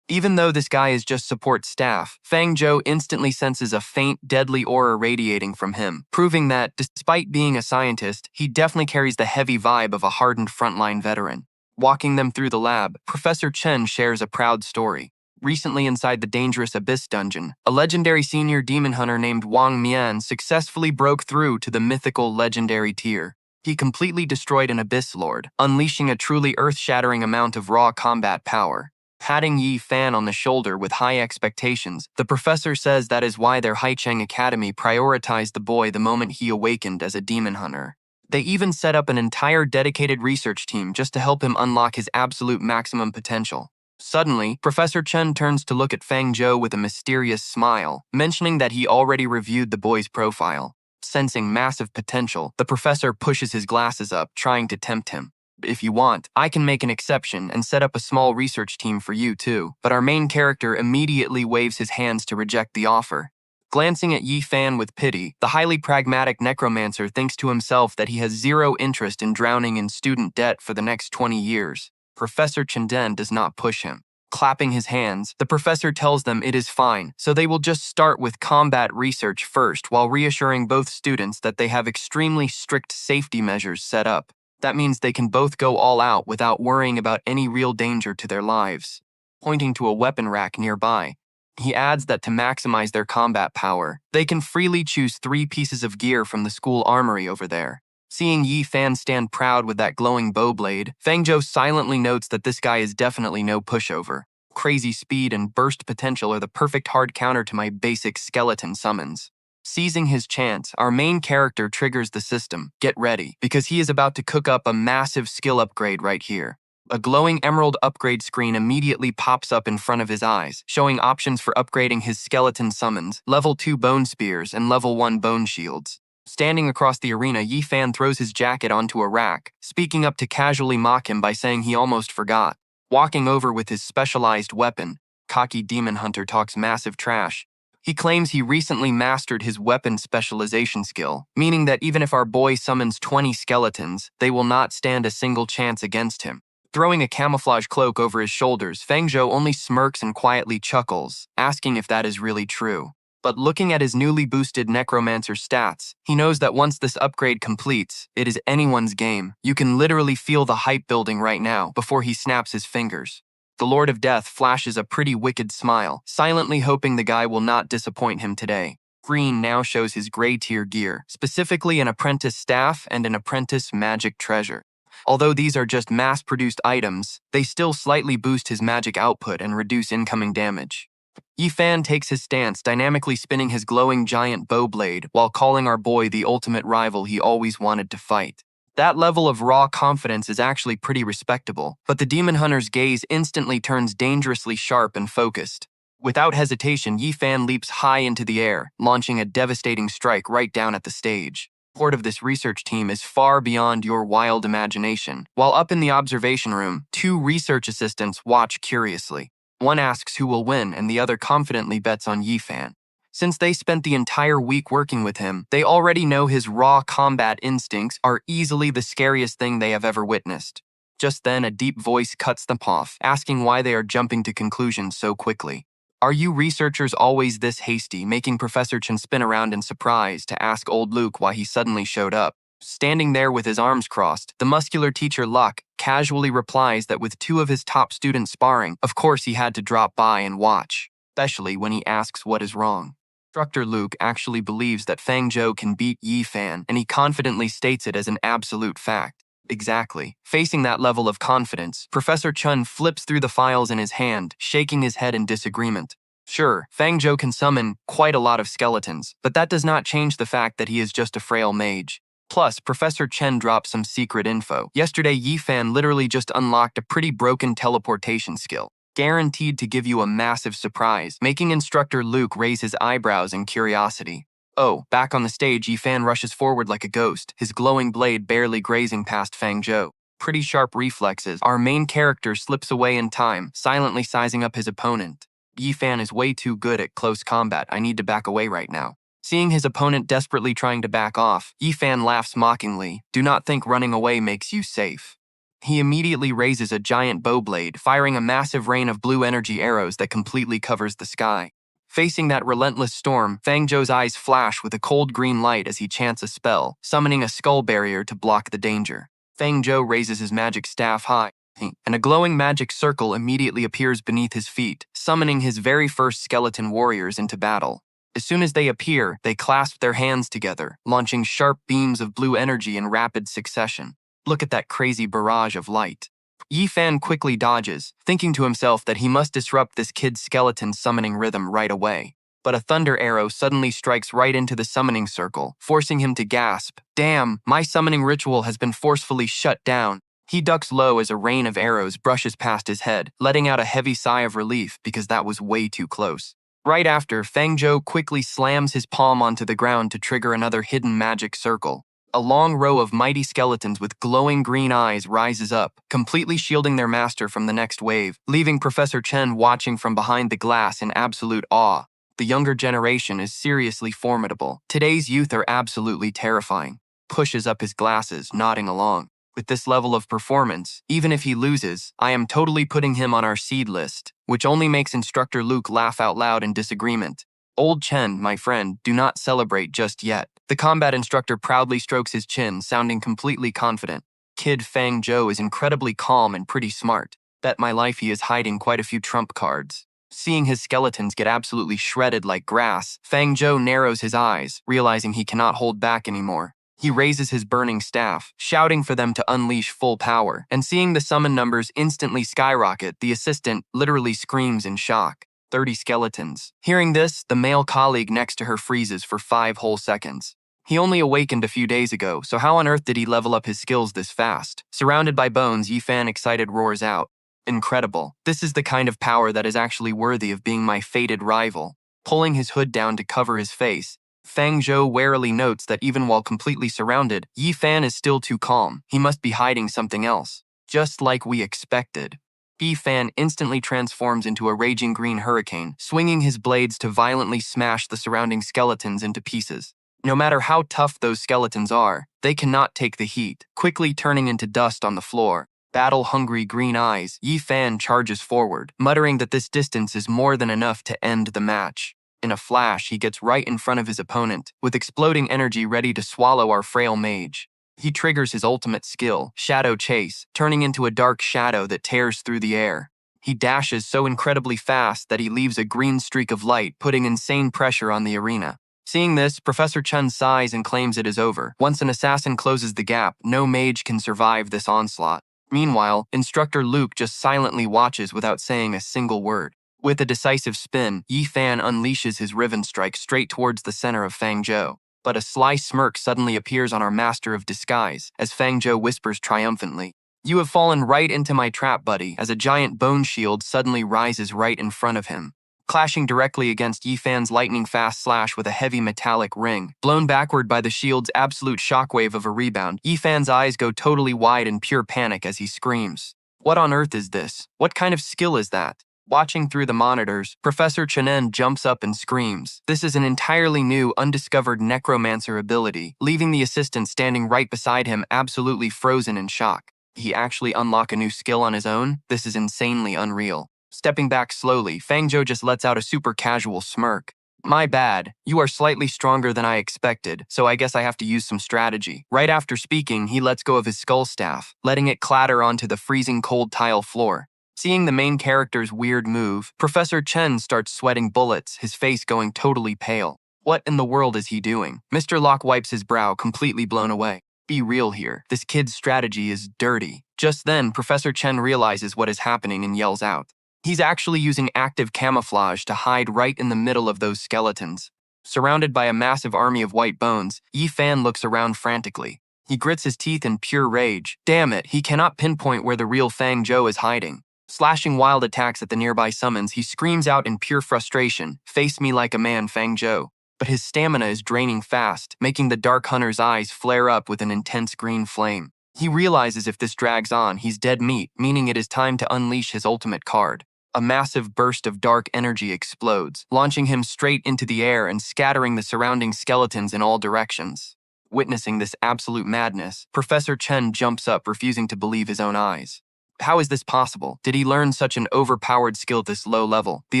Even though this guy is just support staff, Fang Zhou instantly senses a faint, deadly aura radiating from him, proving that, despite being a scientist, he definitely carries the heavy vibe of a hardened frontline veteran. Walking them through the lab, Professor Chen shares a proud story. Recently inside the dangerous Abyss dungeon, a legendary senior demon hunter named Wang Mian successfully broke through to the mythical legendary tier. He completely destroyed an Abyss Lord, unleashing a truly earth-shattering amount of raw combat power. Patting Yi Fan on the shoulder with high expectations, the professor says that is why their Haicheng Academy prioritized the boy the moment he awakened as a demon hunter. They even set up an entire dedicated research team just to help him unlock his absolute maximum potential. Suddenly, Professor Chen turns to look at Fang Zhou with a mysterious smile, mentioning that he already reviewed the boy's profile. Sensing massive potential, the professor pushes his glasses up, trying to tempt him. "If you want, I can make an exception and set up a small research team for you too," but our main character immediately waves his hands to reject the offer. Glancing at Yi Fan with pity, the highly pragmatic necromancer thinks to himself that he has zero interest in drowning in student debt for the next 20 years. Professor Chenden does not push him. Clapping his hands, the professor tells them it is fine, so they will just start with combat research first while reassuring both students that they have extremely strict safety measures set up. That means they can both go all out without worrying about any real danger to their lives. Pointing to a weapon rack nearby, he adds that to maximize their combat power, they can freely choose 3 pieces of gear from the school armory over there. Seeing Yi Fan stand proud with that glowing bow blade, Fang Zhou silently notes that this guy is definitely no pushover. Crazy speed and burst potential are the perfect hard counter to my basic skeleton summons. Seizing his chance, our main character triggers the system, "Get ready," because he is about to cook up a massive skill upgrade right here. A glowing emerald upgrade screen immediately pops up in front of his eyes, showing options for upgrading his skeleton summons, level 2 bone spears, and level 1 bone shields. Standing across the arena, Yi Fan throws his jacket onto a rack, speaking up to casually mock him by saying he almost forgot. Walking over with his specialized weapon, cocky demon hunter talks massive trash. He claims he recently mastered his weapon specialization skill, meaning that even if our boy summons 20 skeletons, they will not stand a single chance against him. Throwing a camouflage cloak over his shoulders, Fang Zhou only smirks and quietly chuckles, asking if that is really true. But looking at his newly boosted Necromancer stats, he knows that once this upgrade completes, it is anyone's game. You can literally feel the hype building right now before he snaps his fingers. The Lord of Death flashes a pretty wicked smile, silently hoping the guy will not disappoint him today. Green now shows his gray tier gear, specifically an apprentice staff and an apprentice magic treasure. Although these are just mass-produced items, they still slightly boost his magic output and reduce incoming damage. Yi Fan takes his stance, dynamically spinning his glowing giant bow blade while calling our boy the ultimate rival he always wanted to fight. That level of raw confidence is actually pretty respectable, but the demon hunter's gaze instantly turns dangerously sharp and focused. Without hesitation, Yi Fan leaps high into the air, launching a devastating strike right down at the stage. The support of this research team is far beyond your wild imagination. While up in the observation room, 2 research assistants watch curiously. One asks who will win, and the other confidently bets on Yi Fan. Since they spent the entire week working with him, they already know his raw combat instincts are easily the scariest thing they have ever witnessed. Just then, a deep voice cuts them off, asking why they are jumping to conclusions so quickly. "Are you researchers always this hasty?" making Professor Chen spin around in surprise to ask old Luke why he suddenly showed up. Standing there with his arms crossed, the muscular teacher Luck casually replies that with two of his top students sparring, of course he had to drop by and watch, especially when he asks what is wrong. Instructor Luke actually believes that Fang Zhou can beat Yi Fan, and he confidently states it as an absolute fact. Exactly. Facing that level of confidence, Professor Chun flips through the files in his hand, shaking his head in disagreement. Sure, Fang Zhou can summon quite a lot of skeletons, but that does not change the fact that he is just a frail mage. Plus, Professor Chen dropped some secret info. Yesterday, Yi Fan literally just unlocked a pretty broken teleportation skill, guaranteed to give you a massive surprise, making Instructor Luke raise his eyebrows in curiosity. Oh, back on the stage, Yi Fan rushes forward like a ghost, his glowing blade barely grazing past Fang Zhou. Pretty sharp reflexes, our main character slips away in time, silently sizing up his opponent. Yi Fan is way too good at close combat, I need to back away right now. Seeing his opponent desperately trying to back off, Yi Fan laughs mockingly. Do not think running away makes you safe. He immediately raises a giant bow blade, firing a massive rain of blue energy arrows that completely covers the sky. Facing that relentless storm, Fang Zhou's eyes flash with a cold green light as he chants a spell, summoning a skull barrier to block the danger. Fang Zhou raises his magic staff high, and a glowing magic circle immediately appears beneath his feet, summoning his very first skeleton warriors into battle. As soon as they appear, they clasp their hands together, launching sharp beams of blue energy in rapid succession. Look at that crazy barrage of light. Yi Fan quickly dodges, thinking to himself that he must disrupt this kid's skeleton summoning rhythm right away. But a thunder arrow suddenly strikes right into the summoning circle, forcing him to gasp. Damn, my summoning ritual has been forcefully shut down. He ducks low as a rain of arrows brushes past his head, letting out a heavy sigh of relief because that was way too close. Right after, Fang Zhou quickly slams his palm onto the ground to trigger another hidden magic circle. A long row of mighty skeletons with glowing green eyes rises up, completely shielding their master from the next wave, leaving Professor Chen watching from behind the glass in absolute awe. The younger generation is seriously formidable. Today's youth are absolutely terrifying. Pushes up his glasses, nodding along. With this level of performance, even if he loses, I am totally putting him on our seed list, which only makes Instructor Luke laugh out loud in disagreement. Old Chen, my friend, do not celebrate just yet. The combat instructor proudly strokes his chin, sounding completely confident. Kid Fang Zhou is incredibly calm and pretty smart. Bet my life he is hiding quite a few trump cards. Seeing his skeletons get absolutely shredded like grass, Fang Zhou narrows his eyes, realizing he cannot hold back anymore. He raises his burning staff, shouting for them to unleash full power, and seeing the summon numbers instantly skyrocket, the assistant literally screams in shock. 30 skeletons. Hearing this, the male colleague next to her freezes for 5 whole seconds. He only awakened a few days ago, so how on earth did he level up his skills this fast? Surrounded by bones, Yi Fan excited roars out. Incredible. This is the kind of power that is actually worthy of being my fated rival. Pulling his hood down to cover his face, Fang Zhou warily notes that even while completely surrounded, Yi Fan is still too calm. He must be hiding something else. Just like we expected. Yi Fan instantly transforms into a raging green hurricane, swinging his blades to violently smash the surrounding skeletons into pieces. No matter how tough those skeletons are, they cannot take the heat, quickly turning into dust on the floor. Battle-hungry green eyes, Yi Fan charges forward, muttering that this distance is more than enough to end the match. In a flash, he gets right in front of his opponent, with exploding energy ready to swallow our frail mage. He triggers his ultimate skill, Shadow Chase, turning into a dark shadow that tears through the air. He dashes so incredibly fast that he leaves a green streak of light, putting insane pressure on the arena. Seeing this, Professor Chun sighs and claims it is over. Once an assassin closes the gap, no mage can survive this onslaught. Meanwhile, Instructor Luke just silently watches without saying a single word. With a decisive spin, Yi Fan unleashes his Riven Strike straight towards the center of Fang Zhou. But a sly smirk suddenly appears on our Master of Disguise, as Fang Zhou whispers triumphantly, "You have fallen right into my trap, buddy," as a giant bone shield suddenly rises right in front of him. Clashing directly against Yi Fan's lightning-fast slash with a heavy metallic ring. Blown backward by the shield's absolute shockwave of a rebound, Yi Fan's eyes go totally wide in pure panic as he screams. What on earth is this? What kind of skill is that? Watching through the monitors, Professor Chenen jumps up and screams. This is an entirely new, undiscovered Necromancer ability, leaving the assistant standing right beside him absolutely frozen in shock. He actually unlock a new skill on his own? This is insanely unreal. Stepping back slowly, Fang Zhou just lets out a super casual smirk. My bad. You are slightly stronger than I expected, so I guess I have to use some strategy. Right after speaking, he lets go of his skull staff, letting it clatter onto the freezing cold tile floor. Seeing the main character's weird move, Professor Chen starts sweating bullets, his face going totally pale. What in the world is he doing? Mr. Locke wipes his brow, completely blown away. Be real here. This kid's strategy is dirty. Just then, Professor Chen realizes what is happening and yells out. He's actually using active camouflage to hide right in the middle of those skeletons. Surrounded by a massive army of white bones, Yi Fan looks around frantically. He grits his teeth in pure rage. Damn it, he cannot pinpoint where the real Fang Zhou is hiding. Slashing wild attacks at the nearby summons, he screams out in pure frustration, "Face me like a man, Fang Zhou." But his stamina is draining fast, making the Dark Hunter's eyes flare up with an intense green flame. He realizes if this drags on, he's dead meat, meaning it is time to unleash his ultimate card. A massive burst of dark energy explodes, launching him straight into the air and scattering the surrounding skeletons in all directions. Witnessing this absolute madness, Professor Chen jumps up, refusing to believe his own eyes. How is this possible? Did he learn such an overpowered skill at this low level? The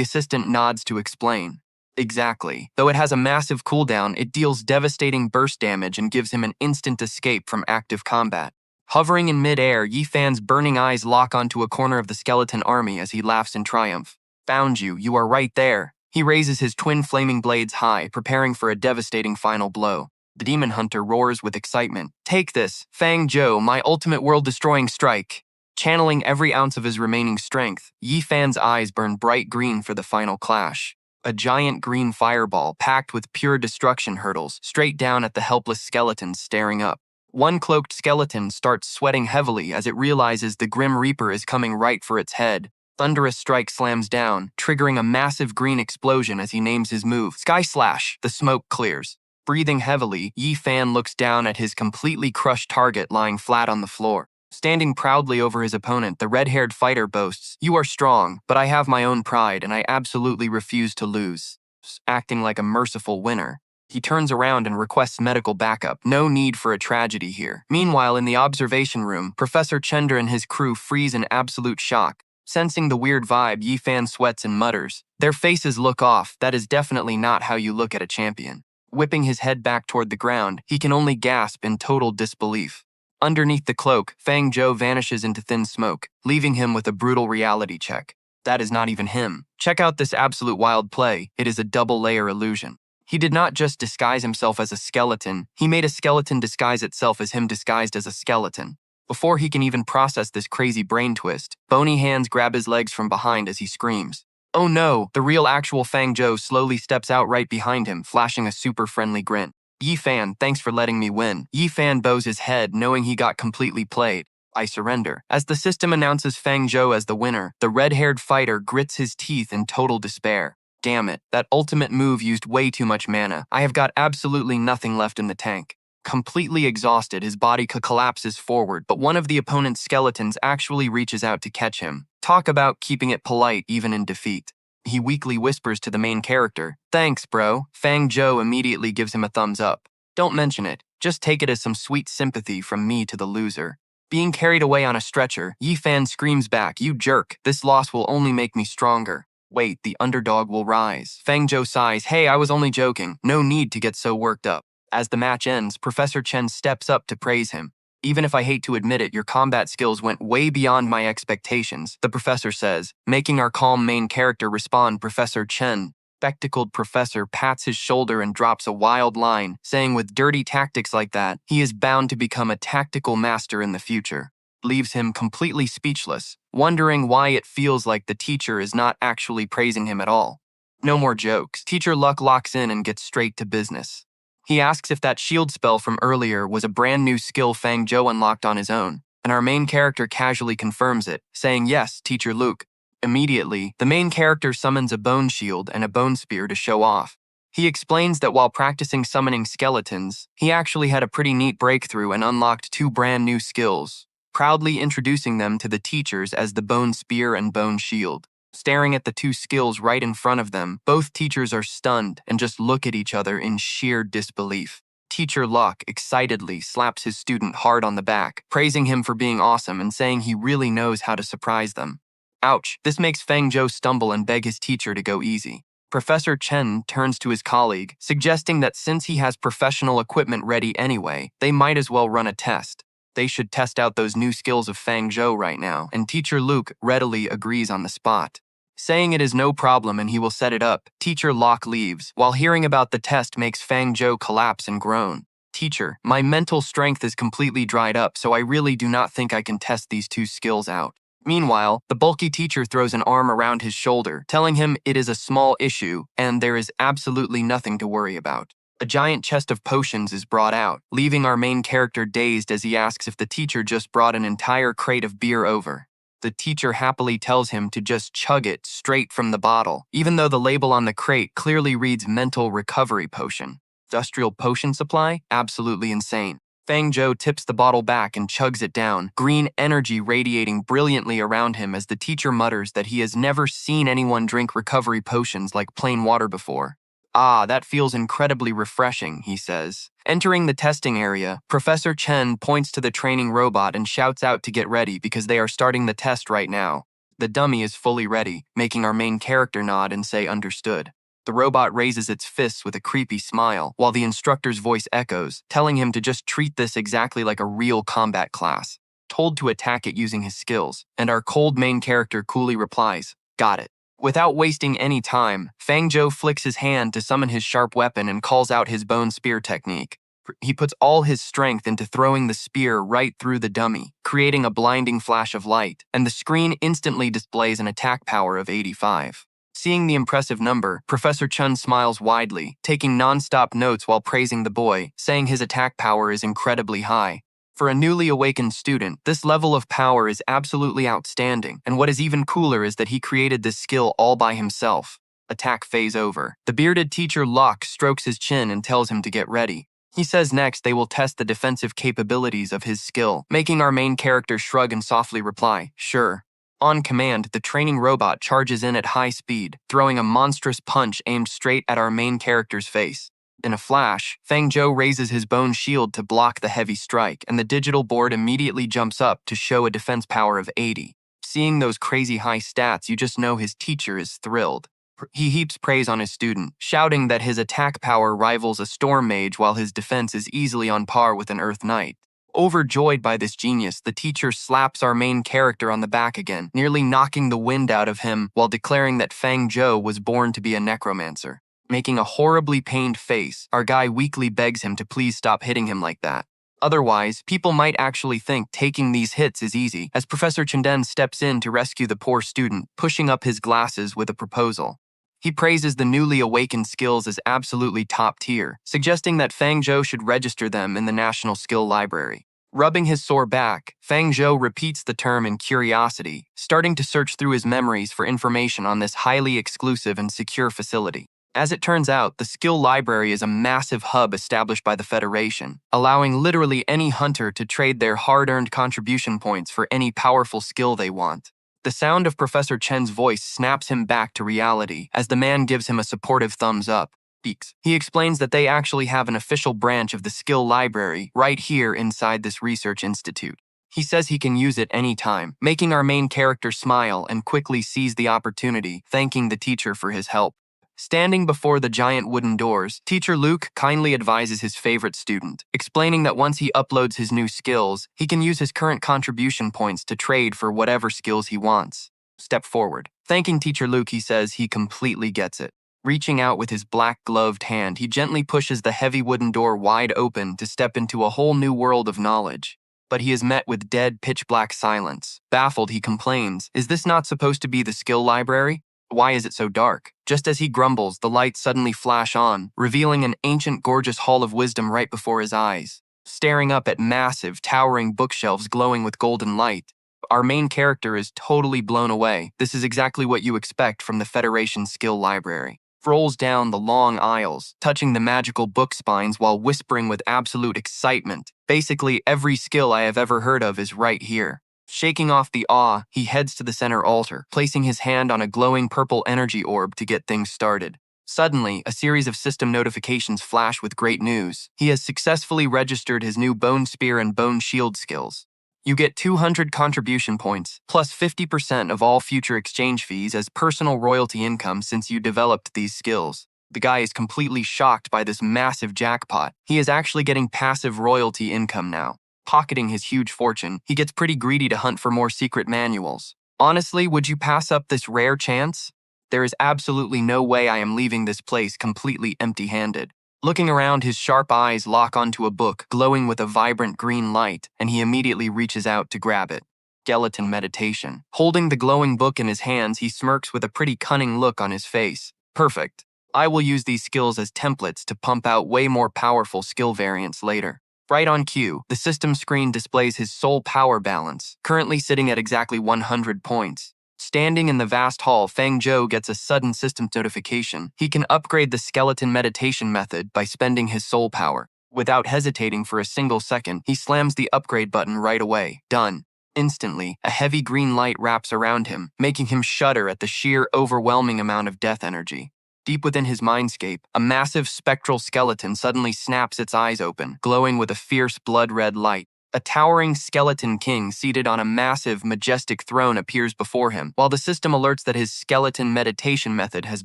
assistant nods to explain. Exactly. Though it has a massive cooldown, it deals devastating burst damage and gives him an instant escape from active combat. Hovering in mid-air, Yi Fan's burning eyes lock onto a corner of the skeleton army as he laughs in triumph. Found you, you are right there. He raises his twin flaming blades high, preparing for a devastating final blow. The demon hunter roars with excitement. Take this, Fang Zhou, my ultimate world-destroying strike. Channeling every ounce of his remaining strength, Yi Fan's eyes burn bright green for the final clash. A giant green fireball packed with pure destruction hurtles straight down at the helpless skeletons staring up. One cloaked skeleton starts sweating heavily as it realizes the Grim Reaper is coming right for its head. Thunderous strike slams down, triggering a massive green explosion as he names his move, Sky Slash. The smoke clears. Breathing heavily, Yi Fan looks down at his completely crushed target lying flat on the floor. Standing proudly over his opponent, the red-haired fighter boasts, "You are strong, but I have my own pride and I absolutely refuse to lose." Acting like a merciful winner, he turns around and requests medical backup. No need for a tragedy here. Meanwhile, in the observation room, Professor Chender and his crew freeze in absolute shock. Sensing the weird vibe, Yi Fan sweats and mutters. Their faces look off. That is definitely not how you look at a champion. Whipping his head back toward the ground, he can only gasp in total disbelief. Underneath the cloak, Fang Zhou vanishes into thin smoke, leaving him with a brutal reality check. That is not even him. Check out this absolute wild play. It is a double-layer illusion. He did not just disguise himself as a skeleton, he made a skeleton disguise itself as him disguised as a skeleton. Before he can even process this crazy brain twist, bony hands grab his legs from behind as he screams. Oh no, the real actual Fang Zhou slowly steps out right behind him, flashing a super friendly grin. Yi Fan, thanks for letting me win. Yi Fan bows his head, knowing he got completely played. I surrender. As the system announces Fang Zhou as the winner, the red-haired fighter grits his teeth in total despair. Damn it, that ultimate move used way too much mana. I have got absolutely nothing left in the tank. Completely exhausted, his body collapses forward, but one of the opponent's skeletons actually reaches out to catch him. Talk about keeping it polite even in defeat. He weakly whispers to the main character, "Thanks, bro." Fang Zhou immediately gives him a thumbs up. Don't mention it. Just take it as some sweet sympathy from me to the loser. Being carried away on a stretcher, Yi Fan screams back, "You jerk. This loss will only make me stronger." Wait, the underdog will rise. Fang Zhou sighs, "Hey, I was only joking. No need to get so worked up." As the match ends, Professor Chen steps up to praise him. Even if I hate to admit it, your combat skills went way beyond my expectations, the professor says, making our calm main character respond. Professor Chen, spectacled professor, pats his shoulder and drops a wild line, saying with dirty tactics like that, he is bound to become a tactical master in the future. Leaves him completely speechless, wondering why it feels like the teacher is not actually praising him at all. No more jokes. Teacher Luck locks in and gets straight to business. He asks if that shield spell from earlier was a brand new skill Fang Zhou unlocked on his own, and our main character casually confirms it, saying, "Yes, Teacher Luke." Immediately, the main character summons a bone shield and a bone spear to show off. He explains that while practicing summoning skeletons, he actually had a pretty neat breakthrough and unlocked 2 brand new skills, proudly introducing them to the teachers as the bone spear and bone shield. Staring at the 2 skills right in front of them, both teachers are stunned and just look at each other in sheer disbelief. Teacher Luck excitedly slaps his student hard on the back, praising him for being awesome and saying he really knows how to surprise them. Ouch, this makes Fang Zhou stumble and beg his teacher to go easy. Professor Chen turns to his colleague, suggesting that since he has professional equipment ready anyway, they might as well run a test. They should test out those new skills of Fang Zhou right now, and Teacher Luke readily agrees on the spot. Saying it is no problem and he will set it up, Teacher Locke leaves, while hearing about the test makes Fang Zhou collapse and groan. Teacher, my mental strength is completely dried up, so I really do not think I can test these two skills out. Meanwhile, the bulky teacher throws an arm around his shoulder, telling him it is a small issue and there is absolutely nothing to worry about. A giant chest of potions is brought out, leaving our main character dazed as he asks if the teacher just brought an entire crate of beer over. The teacher happily tells him to just chug it straight from the bottle, even though the label on the crate clearly reads mental recovery potion. Industrial potion supply? Absolutely insane. Fang Zhou tips the bottle back and chugs it down, green energy radiating brilliantly around him as the teacher mutters that he has never seen anyone drink recovery potions like plain water before. Ah, that feels incredibly refreshing, he says. Entering the testing area, Professor Chen points to the training robot and shouts out to get ready because they are starting the test right now. The dummy is fully ready, making our main character nod and say understood. The robot raises its fists with a creepy smile, while the instructor's voice echoes, telling him to just treat this exactly like a real combat class, told to attack it using his skills, and our cold main character coolly replies, got it. Without wasting any time, Fang Zhou flicks his hand to summon his sharp weapon and calls out his bone spear technique. He puts all his strength into throwing the spear right through the dummy, creating a blinding flash of light, and the screen instantly displays an attack power of 85. Seeing the impressive number, Professor Chen smiles widely, taking non-stop notes while praising the boy, saying his attack power is incredibly high. For a newly awakened student, this level of power is absolutely outstanding, and what is even cooler is that he created this skill all by himself. Attack phase over. The bearded teacher Locke strokes his chin and tells him to get ready. He says next they will test the defensive capabilities of his skill, making our main character shrug and softly reply, sure. On command, the training robot charges in at high speed, throwing a monstrous punch aimed straight at our main character's face. In a flash, Fang Zhou raises his bone shield to block the heavy strike, and the digital board immediately jumps up to show a defense power of 80. Seeing those crazy high stats, you just know his teacher is thrilled. He heaps praise on his student, shouting that his attack power rivals a storm mage while his defense is easily on par with an earth knight. Overjoyed by this genius, the teacher slaps our main character on the back again, nearly knocking the wind out of him while declaring that Fang Zhou was born to be a necromancer. Making a horribly pained face, our guy weakly begs him to please stop hitting him like that. Otherwise, people might actually think taking these hits is easy, as Professor Chinden steps in to rescue the poor student, pushing up his glasses with a proposal. He praises the newly awakened skills as absolutely top tier, suggesting that Fang Zhou should register them in the National Skill Library. Rubbing his sore back, Fang Zhou repeats the term in curiosity, starting to search through his memories for information on this highly exclusive and secure facility. As it turns out, the skill library is a massive hub established by the Federation, allowing literally any hunter to trade their hard-earned contribution points for any powerful skill they want. The sound of Professor Chen's voice snaps him back to reality as the man gives him a supportive thumbs up. He explains that they actually have an official branch of the skill library right here inside this research institute. He says he can use it anytime, making our main character smile and quickly seize the opportunity, thanking the teacher for his help. Standing before the giant wooden doors, Teacher Luke kindly advises his favorite student, explaining that once he uploads his new skills, he can use his current contribution points to trade for whatever skills he wants. Step forward. Thanking Teacher Luke, he says he completely gets it. Reaching out with his black-gloved hand, he gently pushes the heavy wooden door wide open to step into a whole new world of knowledge. But he is met with dead, pitch-black silence. Baffled, he complains, "Is this not supposed to be the skill library? Why is it so dark?" Just as he grumbles, the lights suddenly flash on, revealing an ancient, gorgeous hall of wisdom right before his eyes. Staring up at massive, towering bookshelves glowing with golden light, our main character is totally blown away. This is exactly what you expect from the Federation Skill Library. Rolls down the long aisles, touching the magical book spines while whispering with absolute excitement. Basically, every skill I have ever heard of is right here. Shaking off the awe, he heads to the center altar, placing his hand on a glowing purple energy orb to get things started. Suddenly, a series of system notifications flash with great news. He has successfully registered his new Bone Spear and Bone Shield skills. You get 200 contribution points, plus 50% of all future exchange fees as personal royalty income since you developed these skills. The guy is completely shocked by this massive jackpot. He is actually getting passive royalty income now. Pocketing his huge fortune, he gets pretty greedy to hunt for more secret manuals. Honestly, would you pass up this rare chance? There is absolutely no way I am leaving this place completely empty-handed. Looking around, his sharp eyes lock onto a book glowing with a vibrant green light, and he immediately reaches out to grab it. Skeleton meditation. Holding the glowing book in his hands, he smirks with a pretty cunning look on his face. Perfect. I will use these skills as templates to pump out way more powerful skill variants later. Right on cue, the system screen displays his soul power balance, currently sitting at exactly 100 points. Standing in the vast hall, Fang Zhou gets a sudden system notification. He can upgrade the skeleton meditation method by spending his soul power. Without hesitating for a single second, he slams the upgrade button right away. Done. Instantly, a heavy green light wraps around him, making him shudder at the sheer, overwhelming amount of death energy. Deep within his mindscape, a massive spectral skeleton suddenly snaps its eyes open, glowing with a fierce blood-red light. A towering skeleton king seated on a massive, majestic throne appears before him, while the system alerts that his skeleton meditation method has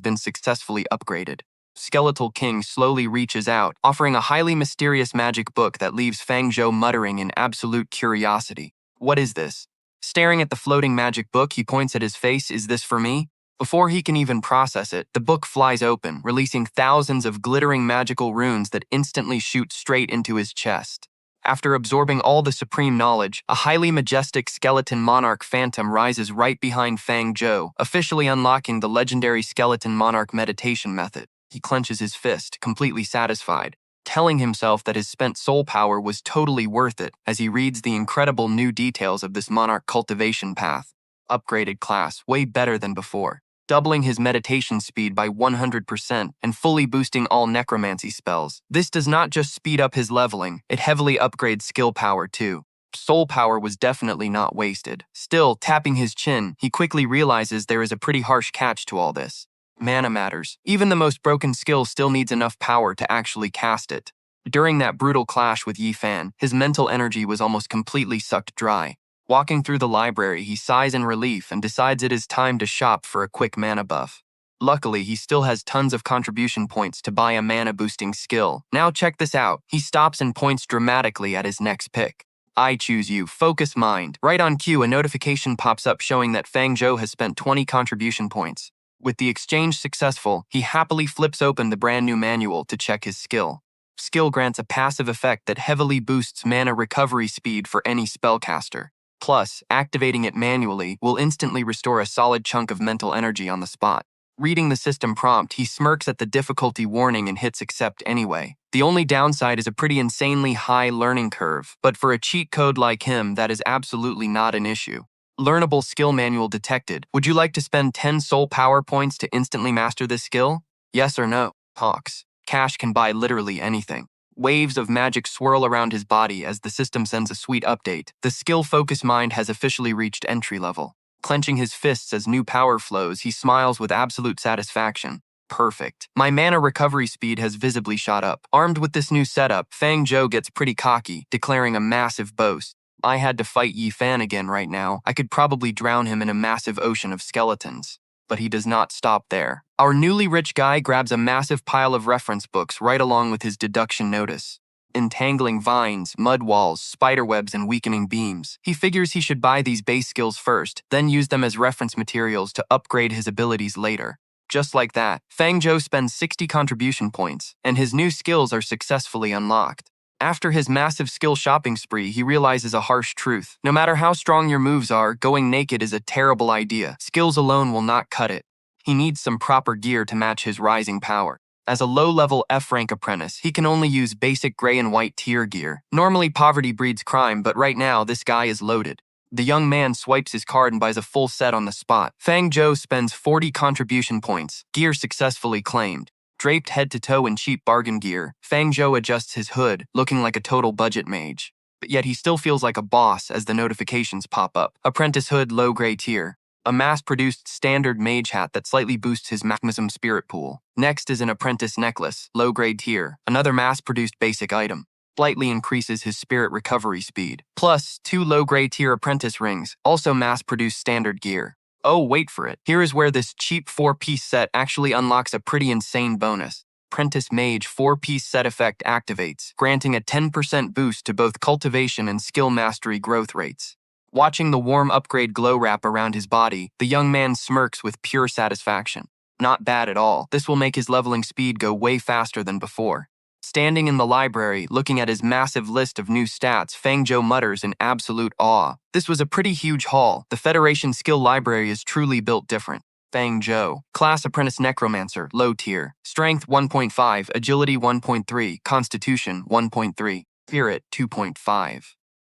been successfully upgraded. Skeletal King slowly reaches out, offering a highly mysterious magic book that leaves Fang Zhou muttering in absolute curiosity. What is this? Staring at the floating magic book, he points at his face. Is this for me? Before he can even process it, the book flies open, releasing thousands of glittering magical runes that instantly shoot straight into his chest. After absorbing all the supreme knowledge, a highly majestic skeleton monarch phantom rises right behind Fang Zhou, officially unlocking the legendary skeleton monarch meditation method. He clenches his fist, completely satisfied, telling himself that his spent soul power was totally worth it as he reads the incredible new details of this monarch cultivation path. Upgraded class, way better than before, doubling his meditation speed by 100% and fully boosting all necromancy spells. This does not just speed up his leveling, it heavily upgrades skill power too. Soul power was definitely not wasted. Still, tapping his chin, he quickly realizes there is a pretty harsh catch to all this. Mana matters. Even the most broken skill still needs enough power to actually cast it. During that brutal clash with Yi Fan, his mental energy was almost completely sucked dry. Walking through the library, he sighs in relief and decides it is time to shop for a quick mana buff. Luckily, he still has tons of contribution points to buy a mana-boosting skill. Now check this out. He stops and points dramatically at his next pick. I choose you, Focus Mind. Right on cue, a notification pops up showing that Fang Zhou has spent 20 contribution points. With the exchange successful, he happily flips open the brand new manual to check his skill. Skill grants a passive effect that heavily boosts mana recovery speed for any spellcaster. Plus, activating it manually will instantly restore a solid chunk of mental energy on the spot. Reading the system prompt, he smirks at the difficulty warning and hits accept anyway. The only downside is a pretty insanely high learning curve, but for a cheat code like him, that is absolutely not an issue. Learnable skill manual detected. Would you like to spend 10 soul power points to instantly master this skill? Yes or no? Hawks. Cash can buy literally anything. Waves of magic swirl around his body as the system sends a sweet update. The skill Focus Mind has officially reached entry level. Clenching his fists as new power flows, he smiles with absolute satisfaction. Perfect. My mana recovery speed has visibly shot up. Armed with this new setup, Fang Zhou gets pretty cocky, declaring a massive boast. I had to fight Yi Fan again right now. I could probably drown him in a massive ocean of skeletons. But he does not stop there. Our newly rich guy grabs a massive pile of reference books right along with his deduction notice. Entangling vines, mud walls, spiderwebs, and weakening beams. He figures he should buy these base skills first, then use them as reference materials to upgrade his abilities later. Just like that, Fang Zhou spends 60 contribution points, and his new skills are successfully unlocked. After his massive skill shopping spree, he realizes a harsh truth. No matter how strong your moves are, going naked is a terrible idea. Skills alone will not cut it. He needs some proper gear to match his rising power. As a low-level F-rank apprentice, he can only use basic gray and white tier gear. Normally, poverty breeds crime, but right now, this guy is loaded. The young man swipes his card and buys a full set on the spot. Fang Zhou spends 40 contribution points. Gear successfully claimed. Draped head to toe in cheap bargain gear, Fang Zhou adjusts his hood, looking like a total budget mage. But yet he still feels like a boss as the notifications pop up. Apprentice hood, low gray tier. A mass-produced standard mage hat that slightly boosts his Magnism spirit pool. Next is an apprentice necklace, low-grade tier, another mass-produced basic item. slightly increases his spirit recovery speed. Plus, 2 low-grade tier apprentice rings, also mass-produced standard gear. Oh, wait for it. Here is where this cheap 4-piece set actually unlocks a pretty insane bonus. Apprentice Mage 4-piece set effect activates, granting a 10% boost to both cultivation and skill mastery growth rates. Watching the warm upgrade glow wrap around his body, the young man smirks with pure satisfaction. Not bad at all. This will make his leveling speed go way faster than before. Standing in the library, looking at his massive list of new stats, Fang Zhou mutters in absolute awe. This was a pretty huge haul. The Federation skill library is truly built different. Fang Zhou. Class Apprentice Necromancer, low tier. Strength 1.5, Agility 1.3, Constitution 1.3, Spirit 2.5.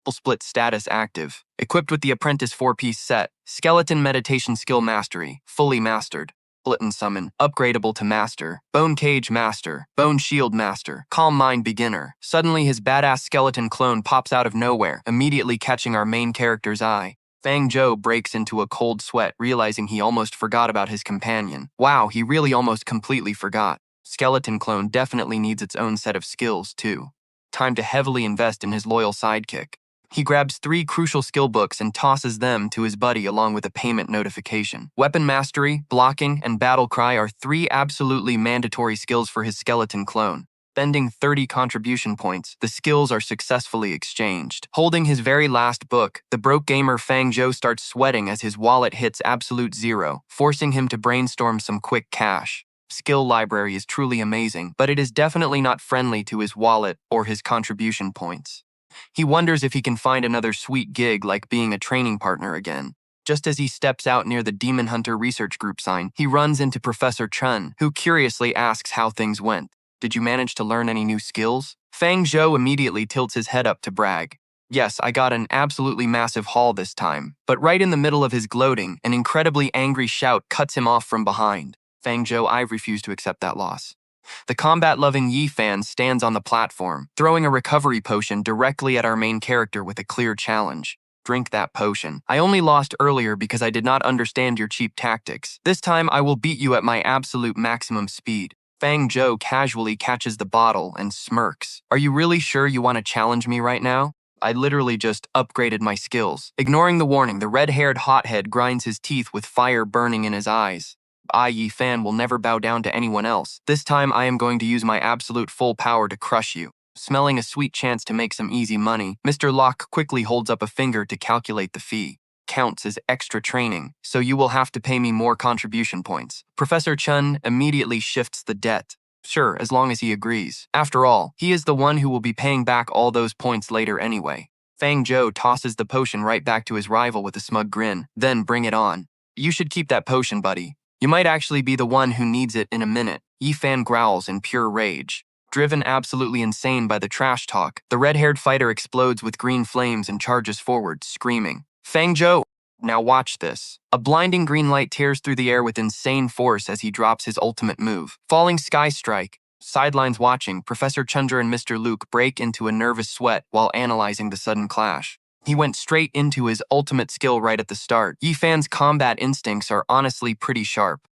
Full split status active. Equipped with the Apprentice 4-piece set. Skeleton Meditation Skill Mastery, fully mastered. Split and Summon, upgradable to Master. Bone Cage Master, Bone Shield Master, Calm Mind Beginner. Suddenly his badass skeleton clone pops out of nowhere, immediately catching our main character's eye. Fang Zhou breaks into a cold sweat, realizing he almost forgot about his companion. Wow, he really almost completely forgot. Skeleton clone definitely needs its own set of skills, too. Time to heavily invest in his loyal sidekick. He grabs 3 crucial skill books and tosses them to his buddy along with a payment notification. Weapon Mastery, Blocking, and Battle Cry are 3 absolutely mandatory skills for his skeleton clone. Spending 30 contribution points, the skills are successfully exchanged. Holding his very last book, the broke gamer Fang Zhou starts sweating as his wallet hits absolute zero, forcing him to brainstorm some quick cash. Skill library is truly amazing, but it is definitely not friendly to his wallet or his contribution points. He wonders if he can find another sweet gig like being a training partner again. Just as he steps out near the Demon Hunter Research Group sign, he runs into Professor Chun, who curiously asks how things went. Did you manage to learn any new skills? Fang Zhou immediately tilts his head up to brag. Yes, I got an absolutely massive haul this time. But right in the middle of his gloating, an incredibly angry shout cuts him off from behind. Fang Zhou, I refuse to accept that loss. The combat-loving Yi fan stands on the platform, throwing a recovery potion directly at our main character with a clear challenge. Drink that potion. I only lost earlier because I did not understand your cheap tactics. This time I will beat you at my absolute maximum speed. Fang Zhou casually catches the bottle and smirks. Are you really sure you want to challenge me right now? I literally just upgraded my skills. Ignoring the warning, the red-haired hothead grinds his teeth with fire burning in his eyes. I, Yi fan, will never bow down to anyone else. This time I am going to use my absolute full power to crush you. Smelling a sweet chance to make some easy money, Mr. Locke quickly holds up a finger to calculate the fee. Counts as extra training, so you will have to pay me more contribution points. Professor Chun immediately shifts the debt. Sure, as long as he agrees. After all, he is the one who will be paying back all those points later anyway. Fang Zhou tosses the potion right back to his rival with a smug grin. Then bring it on. You should keep that potion, buddy. You might actually be the one who needs it in a minute. Yi fan growls in pure rage. Driven absolutely insane by the trash talk, the red-haired fighter explodes with green flames and charges forward, screaming. Fang Zhou! Now watch this. A blinding green light tears through the air with insane force as he drops his ultimate move. Falling Sky Strike. Sidelines watching, Professor Chandra and Mr. Luke break into a nervous sweat while analyzing the sudden clash. He went straight into his ultimate skill right at the start. Yi fan's combat instincts are honestly pretty sharp.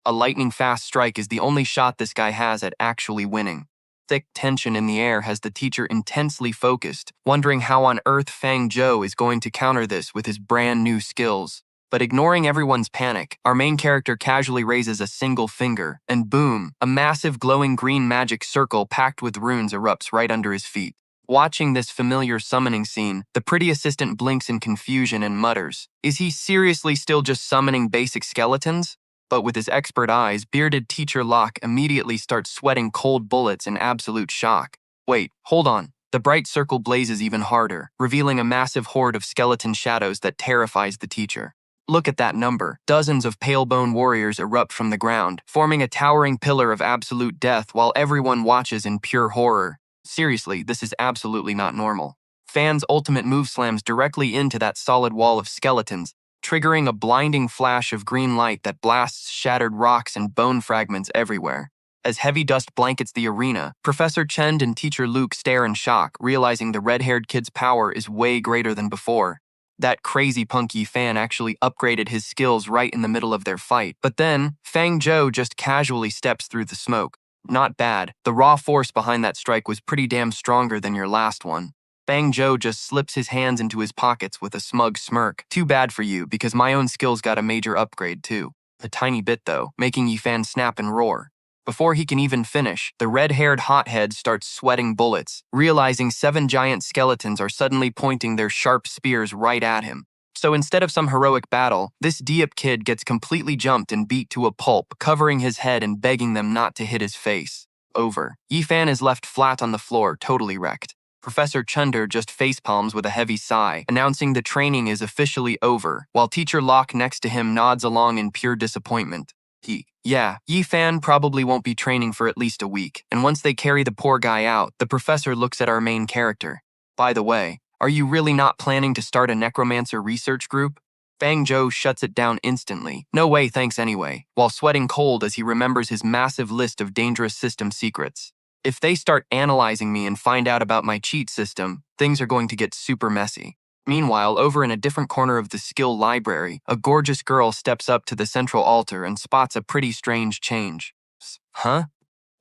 A lightning-fast strike is the only shot this guy has at actually winning. Thick tension in the air has the teacher intensely focused, wondering how on earth Fang Zhou is going to counter this with his brand new skills. But ignoring everyone's panic, our main character casually raises a single finger, and boom, a massive glowing green magic circle packed with runes erupts right under his feet. Watching this familiar summoning scene, the pretty assistant blinks in confusion and mutters, is he seriously still just summoning basic skeletons? But with his expert eyes, bearded teacher Locke immediately starts sweating cold bullets in absolute shock. Wait, hold on. The bright circle blazes even harder, revealing a massive horde of skeleton shadows that terrifies the teacher. Look at that number. Dozens of pale-bone warriors erupt from the ground, forming a towering pillar of absolute death while everyone watches in pure horror. Seriously, this is absolutely not normal. Fan's ultimate move slams directly into that solid wall of skeletons, triggering a blinding flash of green light that blasts shattered rocks and bone fragments everywhere. As heavy dust blankets the arena, Professor Chen and Teacher Luke stare in shock, realizing the red-haired kid's power is way greater than before. That crazy punky fan actually upgraded his skills right in the middle of their fight. But then, Fang Zhou just casually steps through the smoke. Not bad. The raw force behind that strike was pretty damn stronger than your last one. Bang Joe just slips his hands into his pockets with a smug smirk. Too bad for you, because my own skills got a major upgrade too. A tiny bit though, making Yifan snap and roar. Before he can even finish, the red-haired hothead starts sweating bullets, realizing 7 giant skeletons are suddenly pointing their sharp spears right at him. So instead of some heroic battle, this Diep kid gets completely jumped and beat to a pulp, covering his head and begging them not to hit his face. Over. Yifan is left flat on the floor, totally wrecked. Professor Chunder just facepalms with a heavy sigh, announcing the training is officially over, while Teacher Locke next to him nods along in pure disappointment. Yifan probably won't be training for at least a week, and once they carry the poor guy out, the professor looks at our main character. By the way, are you really not planning to start a Necromancer research group? Bang Joe shuts it down instantly. No way, thanks anyway, while sweating cold as he remembers his massive list of dangerous system secrets. If they start analyzing me and find out about my cheat system, things are going to get super messy. Meanwhile, over in a different corner of the skill library, a gorgeous girl steps up to the central altar and spots a pretty strange change. Huh?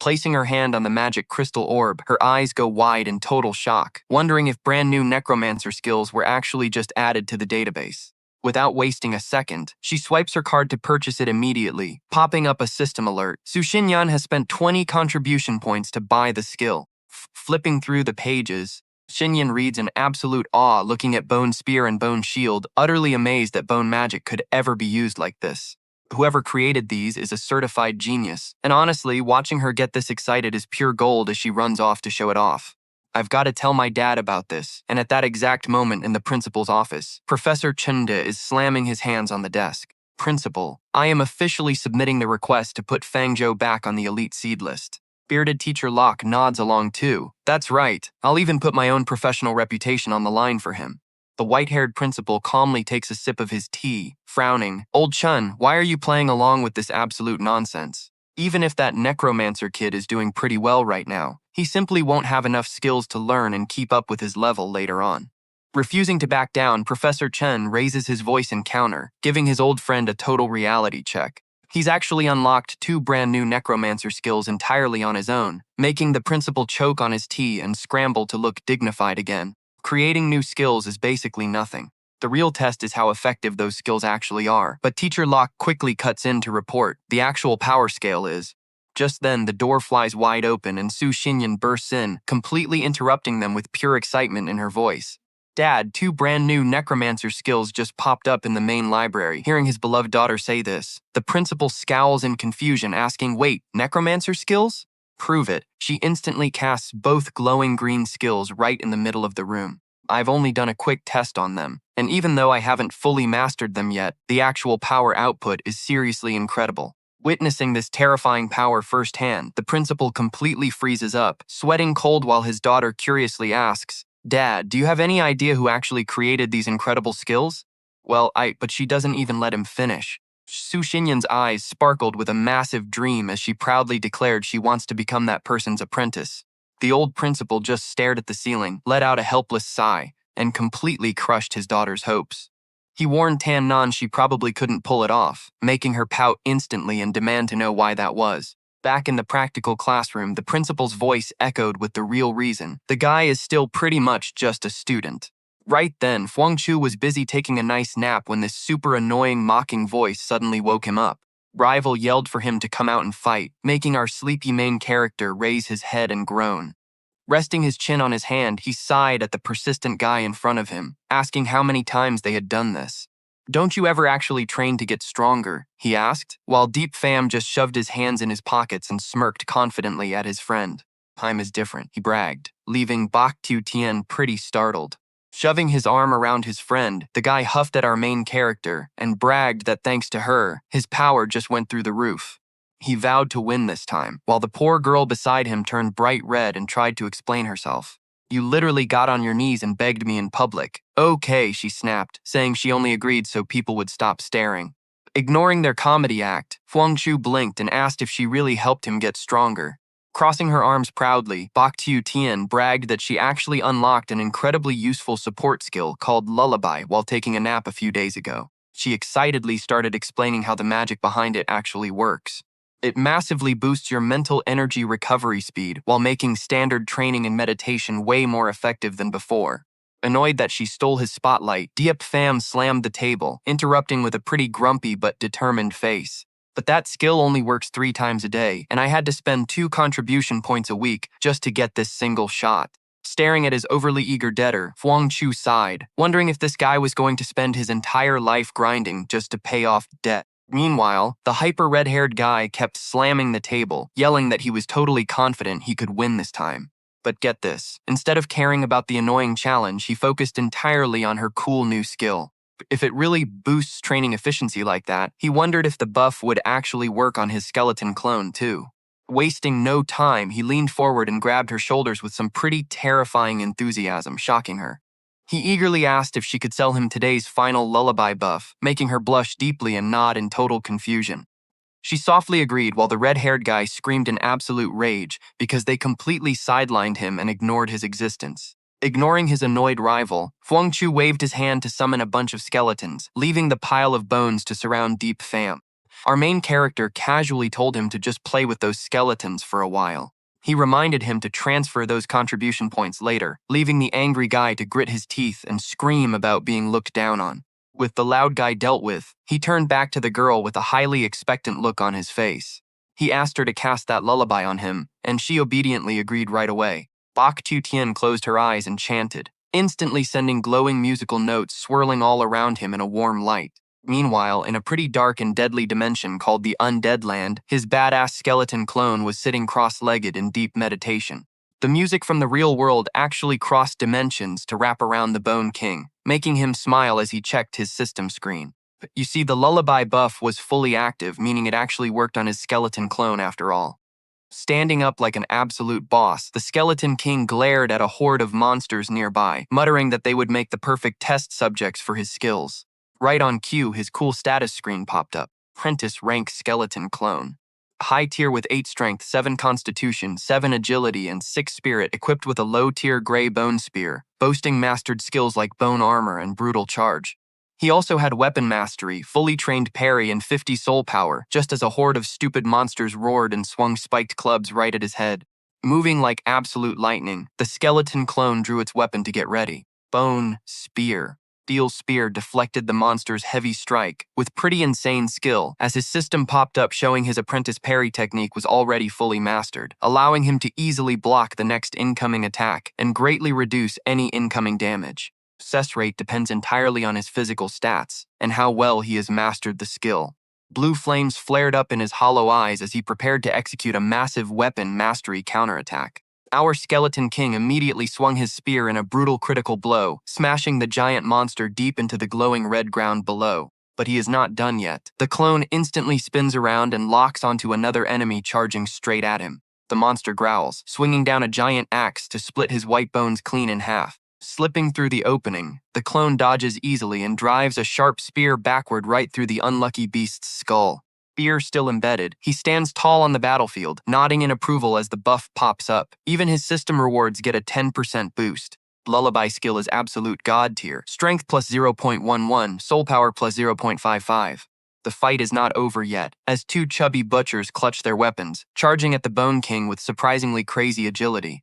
Placing her hand on the magic crystal orb, her eyes go wide in total shock, wondering if brand new Necromancer skills were actually just added to the database. Without wasting a second, she swipes her card to purchase it immediately, popping up a system alert. Su Xinyan has spent 20 contribution points to buy the skill. Flipping through the pages, Xinyan reads in absolute awe, looking at Bone Spear and Bone Shield, utterly amazed that bone magic could ever be used like this. Whoever created these is a certified genius, and honestly, watching her get this excited is pure gold as she runs off to show it off. I've got to tell my dad about this, and at that exact moment in the principal's office, Professor Chunde is slamming his hands on the desk. Principal, I am officially submitting the request to put Fangzhou back on the elite seed list. Bearded Teacher Locke nods along too. That's right, I'll even put my own professional reputation on the line for him. The white-haired principal calmly takes a sip of his tea, frowning. Old Chun, why are you playing along with this absolute nonsense? Even if that Necromancer kid is doing pretty well right now, he simply won't have enough skills to learn and keep up with his level later on. Refusing to back down, Professor Chen raises his voice in counter, giving his old friend a total reality check. He's actually unlocked 2 brand new Necromancer skills entirely on his own, making the principal choke on his tea and scramble to look dignified again. Creating new skills is basically nothing. The real test is how effective those skills actually are, but Teacher Locke quickly cuts in to report the actual power scale is. Just then, the door flies wide open and Su Xinyan bursts in, completely interrupting them with pure excitement in her voice. Dad, 2 brand new Necromancer skills just popped up in the main library. Hearing his beloved daughter say this, the principal scowls in confusion, asking, wait, Necromancer skills? Prove it. She instantly casts both glowing green skills right in the middle of the room. I've only done a quick test on them, and even though I haven't fully mastered them yet, the actual power output is seriously incredible. Witnessing this terrifying power firsthand, the principal completely freezes up, sweating cold while his daughter curiously asks, Dad, do you have any idea who actually created these incredible skills? But she doesn't even let him finish. Su Xinyan's eyes sparkled with a massive dream as she proudly declared she wants to become that person's apprentice. The old principal just stared at the ceiling, let out a helpless sigh, and completely crushed his daughter's hopes. He warned Tan Nan she probably couldn't pull it off, making her pout instantly and demand to know why that was. Back in the practical classroom, the principal's voice echoed with the real reason. The guy is still pretty much just a student. Right then, Fuangchu was busy taking a nice nap when this super annoying mocking voice suddenly woke him up. Rival yelled for him to come out and fight, making our sleepy main character raise his head and groan. Resting his chin on his hand, he sighed at the persistent guy in front of him, asking how many times they had done this. Don't you ever actually train to get stronger? He asked, while Deep Pham just shoved his hands in his pockets and smirked confidently at his friend. Time is different, he bragged, leaving Bak Tu Tien pretty startled. Shoving his arm around his friend, the guy huffed at our main character and bragged that thanks to her, his power just went through the roof. He vowed to win this time, while the poor girl beside him turned bright red and tried to explain herself. You literally got on your knees and begged me in public. Okay, she snapped, saying she only agreed so people would stop staring. Ignoring their comedy act, Fuangchu blinked and asked if she really helped him get stronger. Crossing her arms proudly, Bak Tu Tien bragged that she actually unlocked an incredibly useful support skill called Lullaby while taking a nap a few days ago. She excitedly started explaining how the magic behind it actually works. It massively boosts your mental energy recovery speed while making standard training and meditation way more effective than before. Annoyed that she stole his spotlight, Diep Pham slammed the table, interrupting with a pretty grumpy but determined face. But that skill only works 3 times a day, and I had to spend 2 contribution points a week just to get this single shot. Staring at his overly eager debtor, Huang Chu sighed, wondering if this guy was going to spend his entire life grinding just to pay off debt. Meanwhile, the hyper-red-haired guy kept slamming the table, yelling that he was totally confident he could win this time. But get this, instead of caring about the annoying challenge, he focused entirely on her cool new skill. If it really boosts training efficiency like that, he wondered if the buff would actually work on his skeleton clone too. Wasting no time, he leaned forward and grabbed her shoulders with some pretty terrifying enthusiasm, shocking her. He eagerly asked if she could sell him today's final lullaby buff, making her blush deeply and nod in total confusion. She softly agreed while the red-haired guy screamed in absolute rage because they completely sidelined him and ignored his existence. Ignoring his annoyed rival, Huang Chu waved his hand to summon a bunch of skeletons, leaving the pile of bones to surround Diep Pham. Our main character casually told him to just play with those skeletons for a while. He reminded him to transfer those contribution points later, leaving the angry guy to grit his teeth and scream about being looked down on. With the loud guy dealt with, he turned back to the girl with a highly expectant look on his face. He asked her to cast that lullaby on him, and she obediently agreed right away. Bak Tu Tien closed her eyes and chanted, instantly sending glowing musical notes swirling all around him in a warm light. Meanwhile, in a pretty dark and deadly dimension called the Undead Land, his badass skeleton clone was sitting cross-legged in deep meditation. The music from the real world actually crossed dimensions to wrap around the Bone King, making him smile as he checked his system screen. You see, the lullaby buff was fully active, meaning it actually worked on his skeleton clone after all. Standing up like an absolute boss, the Skeleton King glared at a horde of monsters nearby, muttering that they would make the perfect test subjects for his skills. Right on cue, his cool status screen popped up. Apprentice rank skeleton clone. High tier with 8 strength, 7 constitution, 7 agility, and 6 spirit, equipped with a low tier gray bone spear, boasting mastered skills like bone armor and brutal charge. He also had weapon mastery, fully trained parry, and 50 soul power, just as a horde of stupid monsters roared and swung spiked clubs right at his head. Moving like absolute lightning, the skeleton clone drew its weapon to get ready. Bone spear. Steel spear deflected the monster's heavy strike with pretty insane skill as his system popped up showing his apprentice parry technique was already fully mastered, allowing him to easily block the next incoming attack and greatly reduce any incoming damage. Success rate depends entirely on his physical stats and how well he has mastered the skill. Blue flames flared up in his hollow eyes as he prepared to execute a massive weapon mastery counterattack. Our Skeleton King immediately swung his spear in a brutal critical blow, smashing the giant monster deep into the glowing red ground below. But he is not done yet. The clone instantly spins around and locks onto another enemy charging straight at him. The monster growls, swinging down a giant axe to split his white bones clean in half. Slipping through the opening, the clone dodges easily and drives a sharp spear backward right through the unlucky beast's skull. Spear still embedded, he stands tall on the battlefield, nodding in approval as the buff pops up. Even his system rewards get a 10% boost. Lullaby skill is absolute god tier. Strength plus 0.11, soul power plus 0.55. The fight is not over yet, as 2 chubby butchers clutch their weapons, charging at the Bone King with surprisingly crazy agility.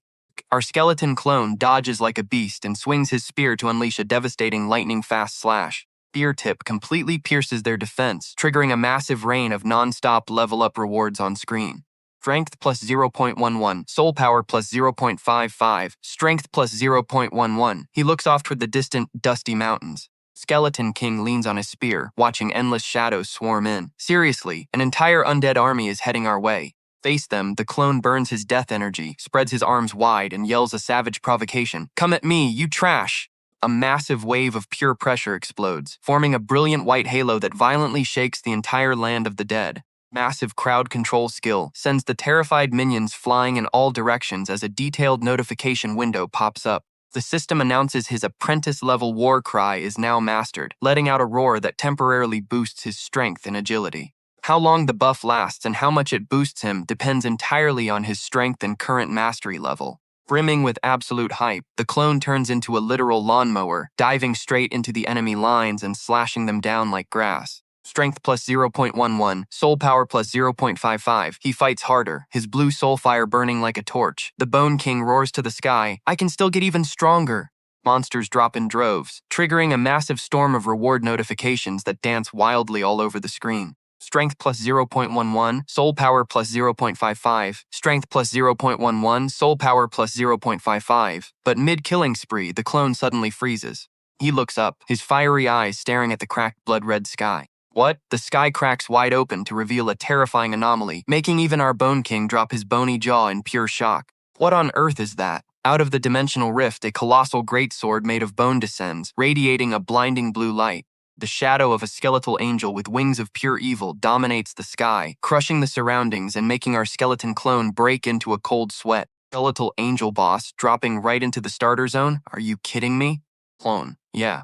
Our skeleton clone dodges like a beast and swings his spear to unleash a devastating lightning-fast slash. Spear tip completely pierces their defense, triggering a massive rain of non-stop level-up rewards on screen. Strength plus 0.11, soul power plus 0.55, strength plus 0.11. He looks off toward the distant, dusty mountains. Skeleton King leans on his spear, watching endless shadows swarm in. Seriously, an entire undead army is heading our way. Face them, the clone burns his death energy, spreads his arms wide, and yells a savage provocation. "Come at me, you trash!" A massive wave of pure pressure explodes, forming a brilliant white halo that violently shakes the entire land of the dead. Massive crowd control skill sends the terrified minions flying in all directions as a detailed notification window pops up. The system announces his apprentice-level war cry is now mastered, letting out a roar that temporarily boosts his strength and agility. How long the buff lasts and how much it boosts him depends entirely on his strength and current mastery level. Brimming with absolute hype, the clone turns into a literal lawnmower, diving straight into the enemy lines and slashing them down like grass. Strength plus 0.11, soul power plus 0.55. He fights harder, his blue soul fire burning like a torch. The Bone King roars to the sky, I can still get even stronger. Monsters drop in droves, triggering a massive storm of reward notifications that dance wildly all over the screen. Strength plus 0.11, soul power plus 0.55, strength plus 0.11, soul power plus 0.55. But mid-killing spree, the clone suddenly freezes. He looks up, his fiery eyes staring at the cracked blood-red sky. What? The sky cracks wide open to reveal a terrifying anomaly, making even our Bone King drop his bony jaw in pure shock. What on earth is that? Out of the dimensional rift, a colossal greatsword made of bone descends, radiating a blinding blue light. The shadow of a skeletal angel with wings of pure evil dominates the sky, crushing the surroundings and making our skeleton clone break into a cold sweat. Skeletal angel boss dropping right into the starter zone? Are you kidding me? Clone. Yeah,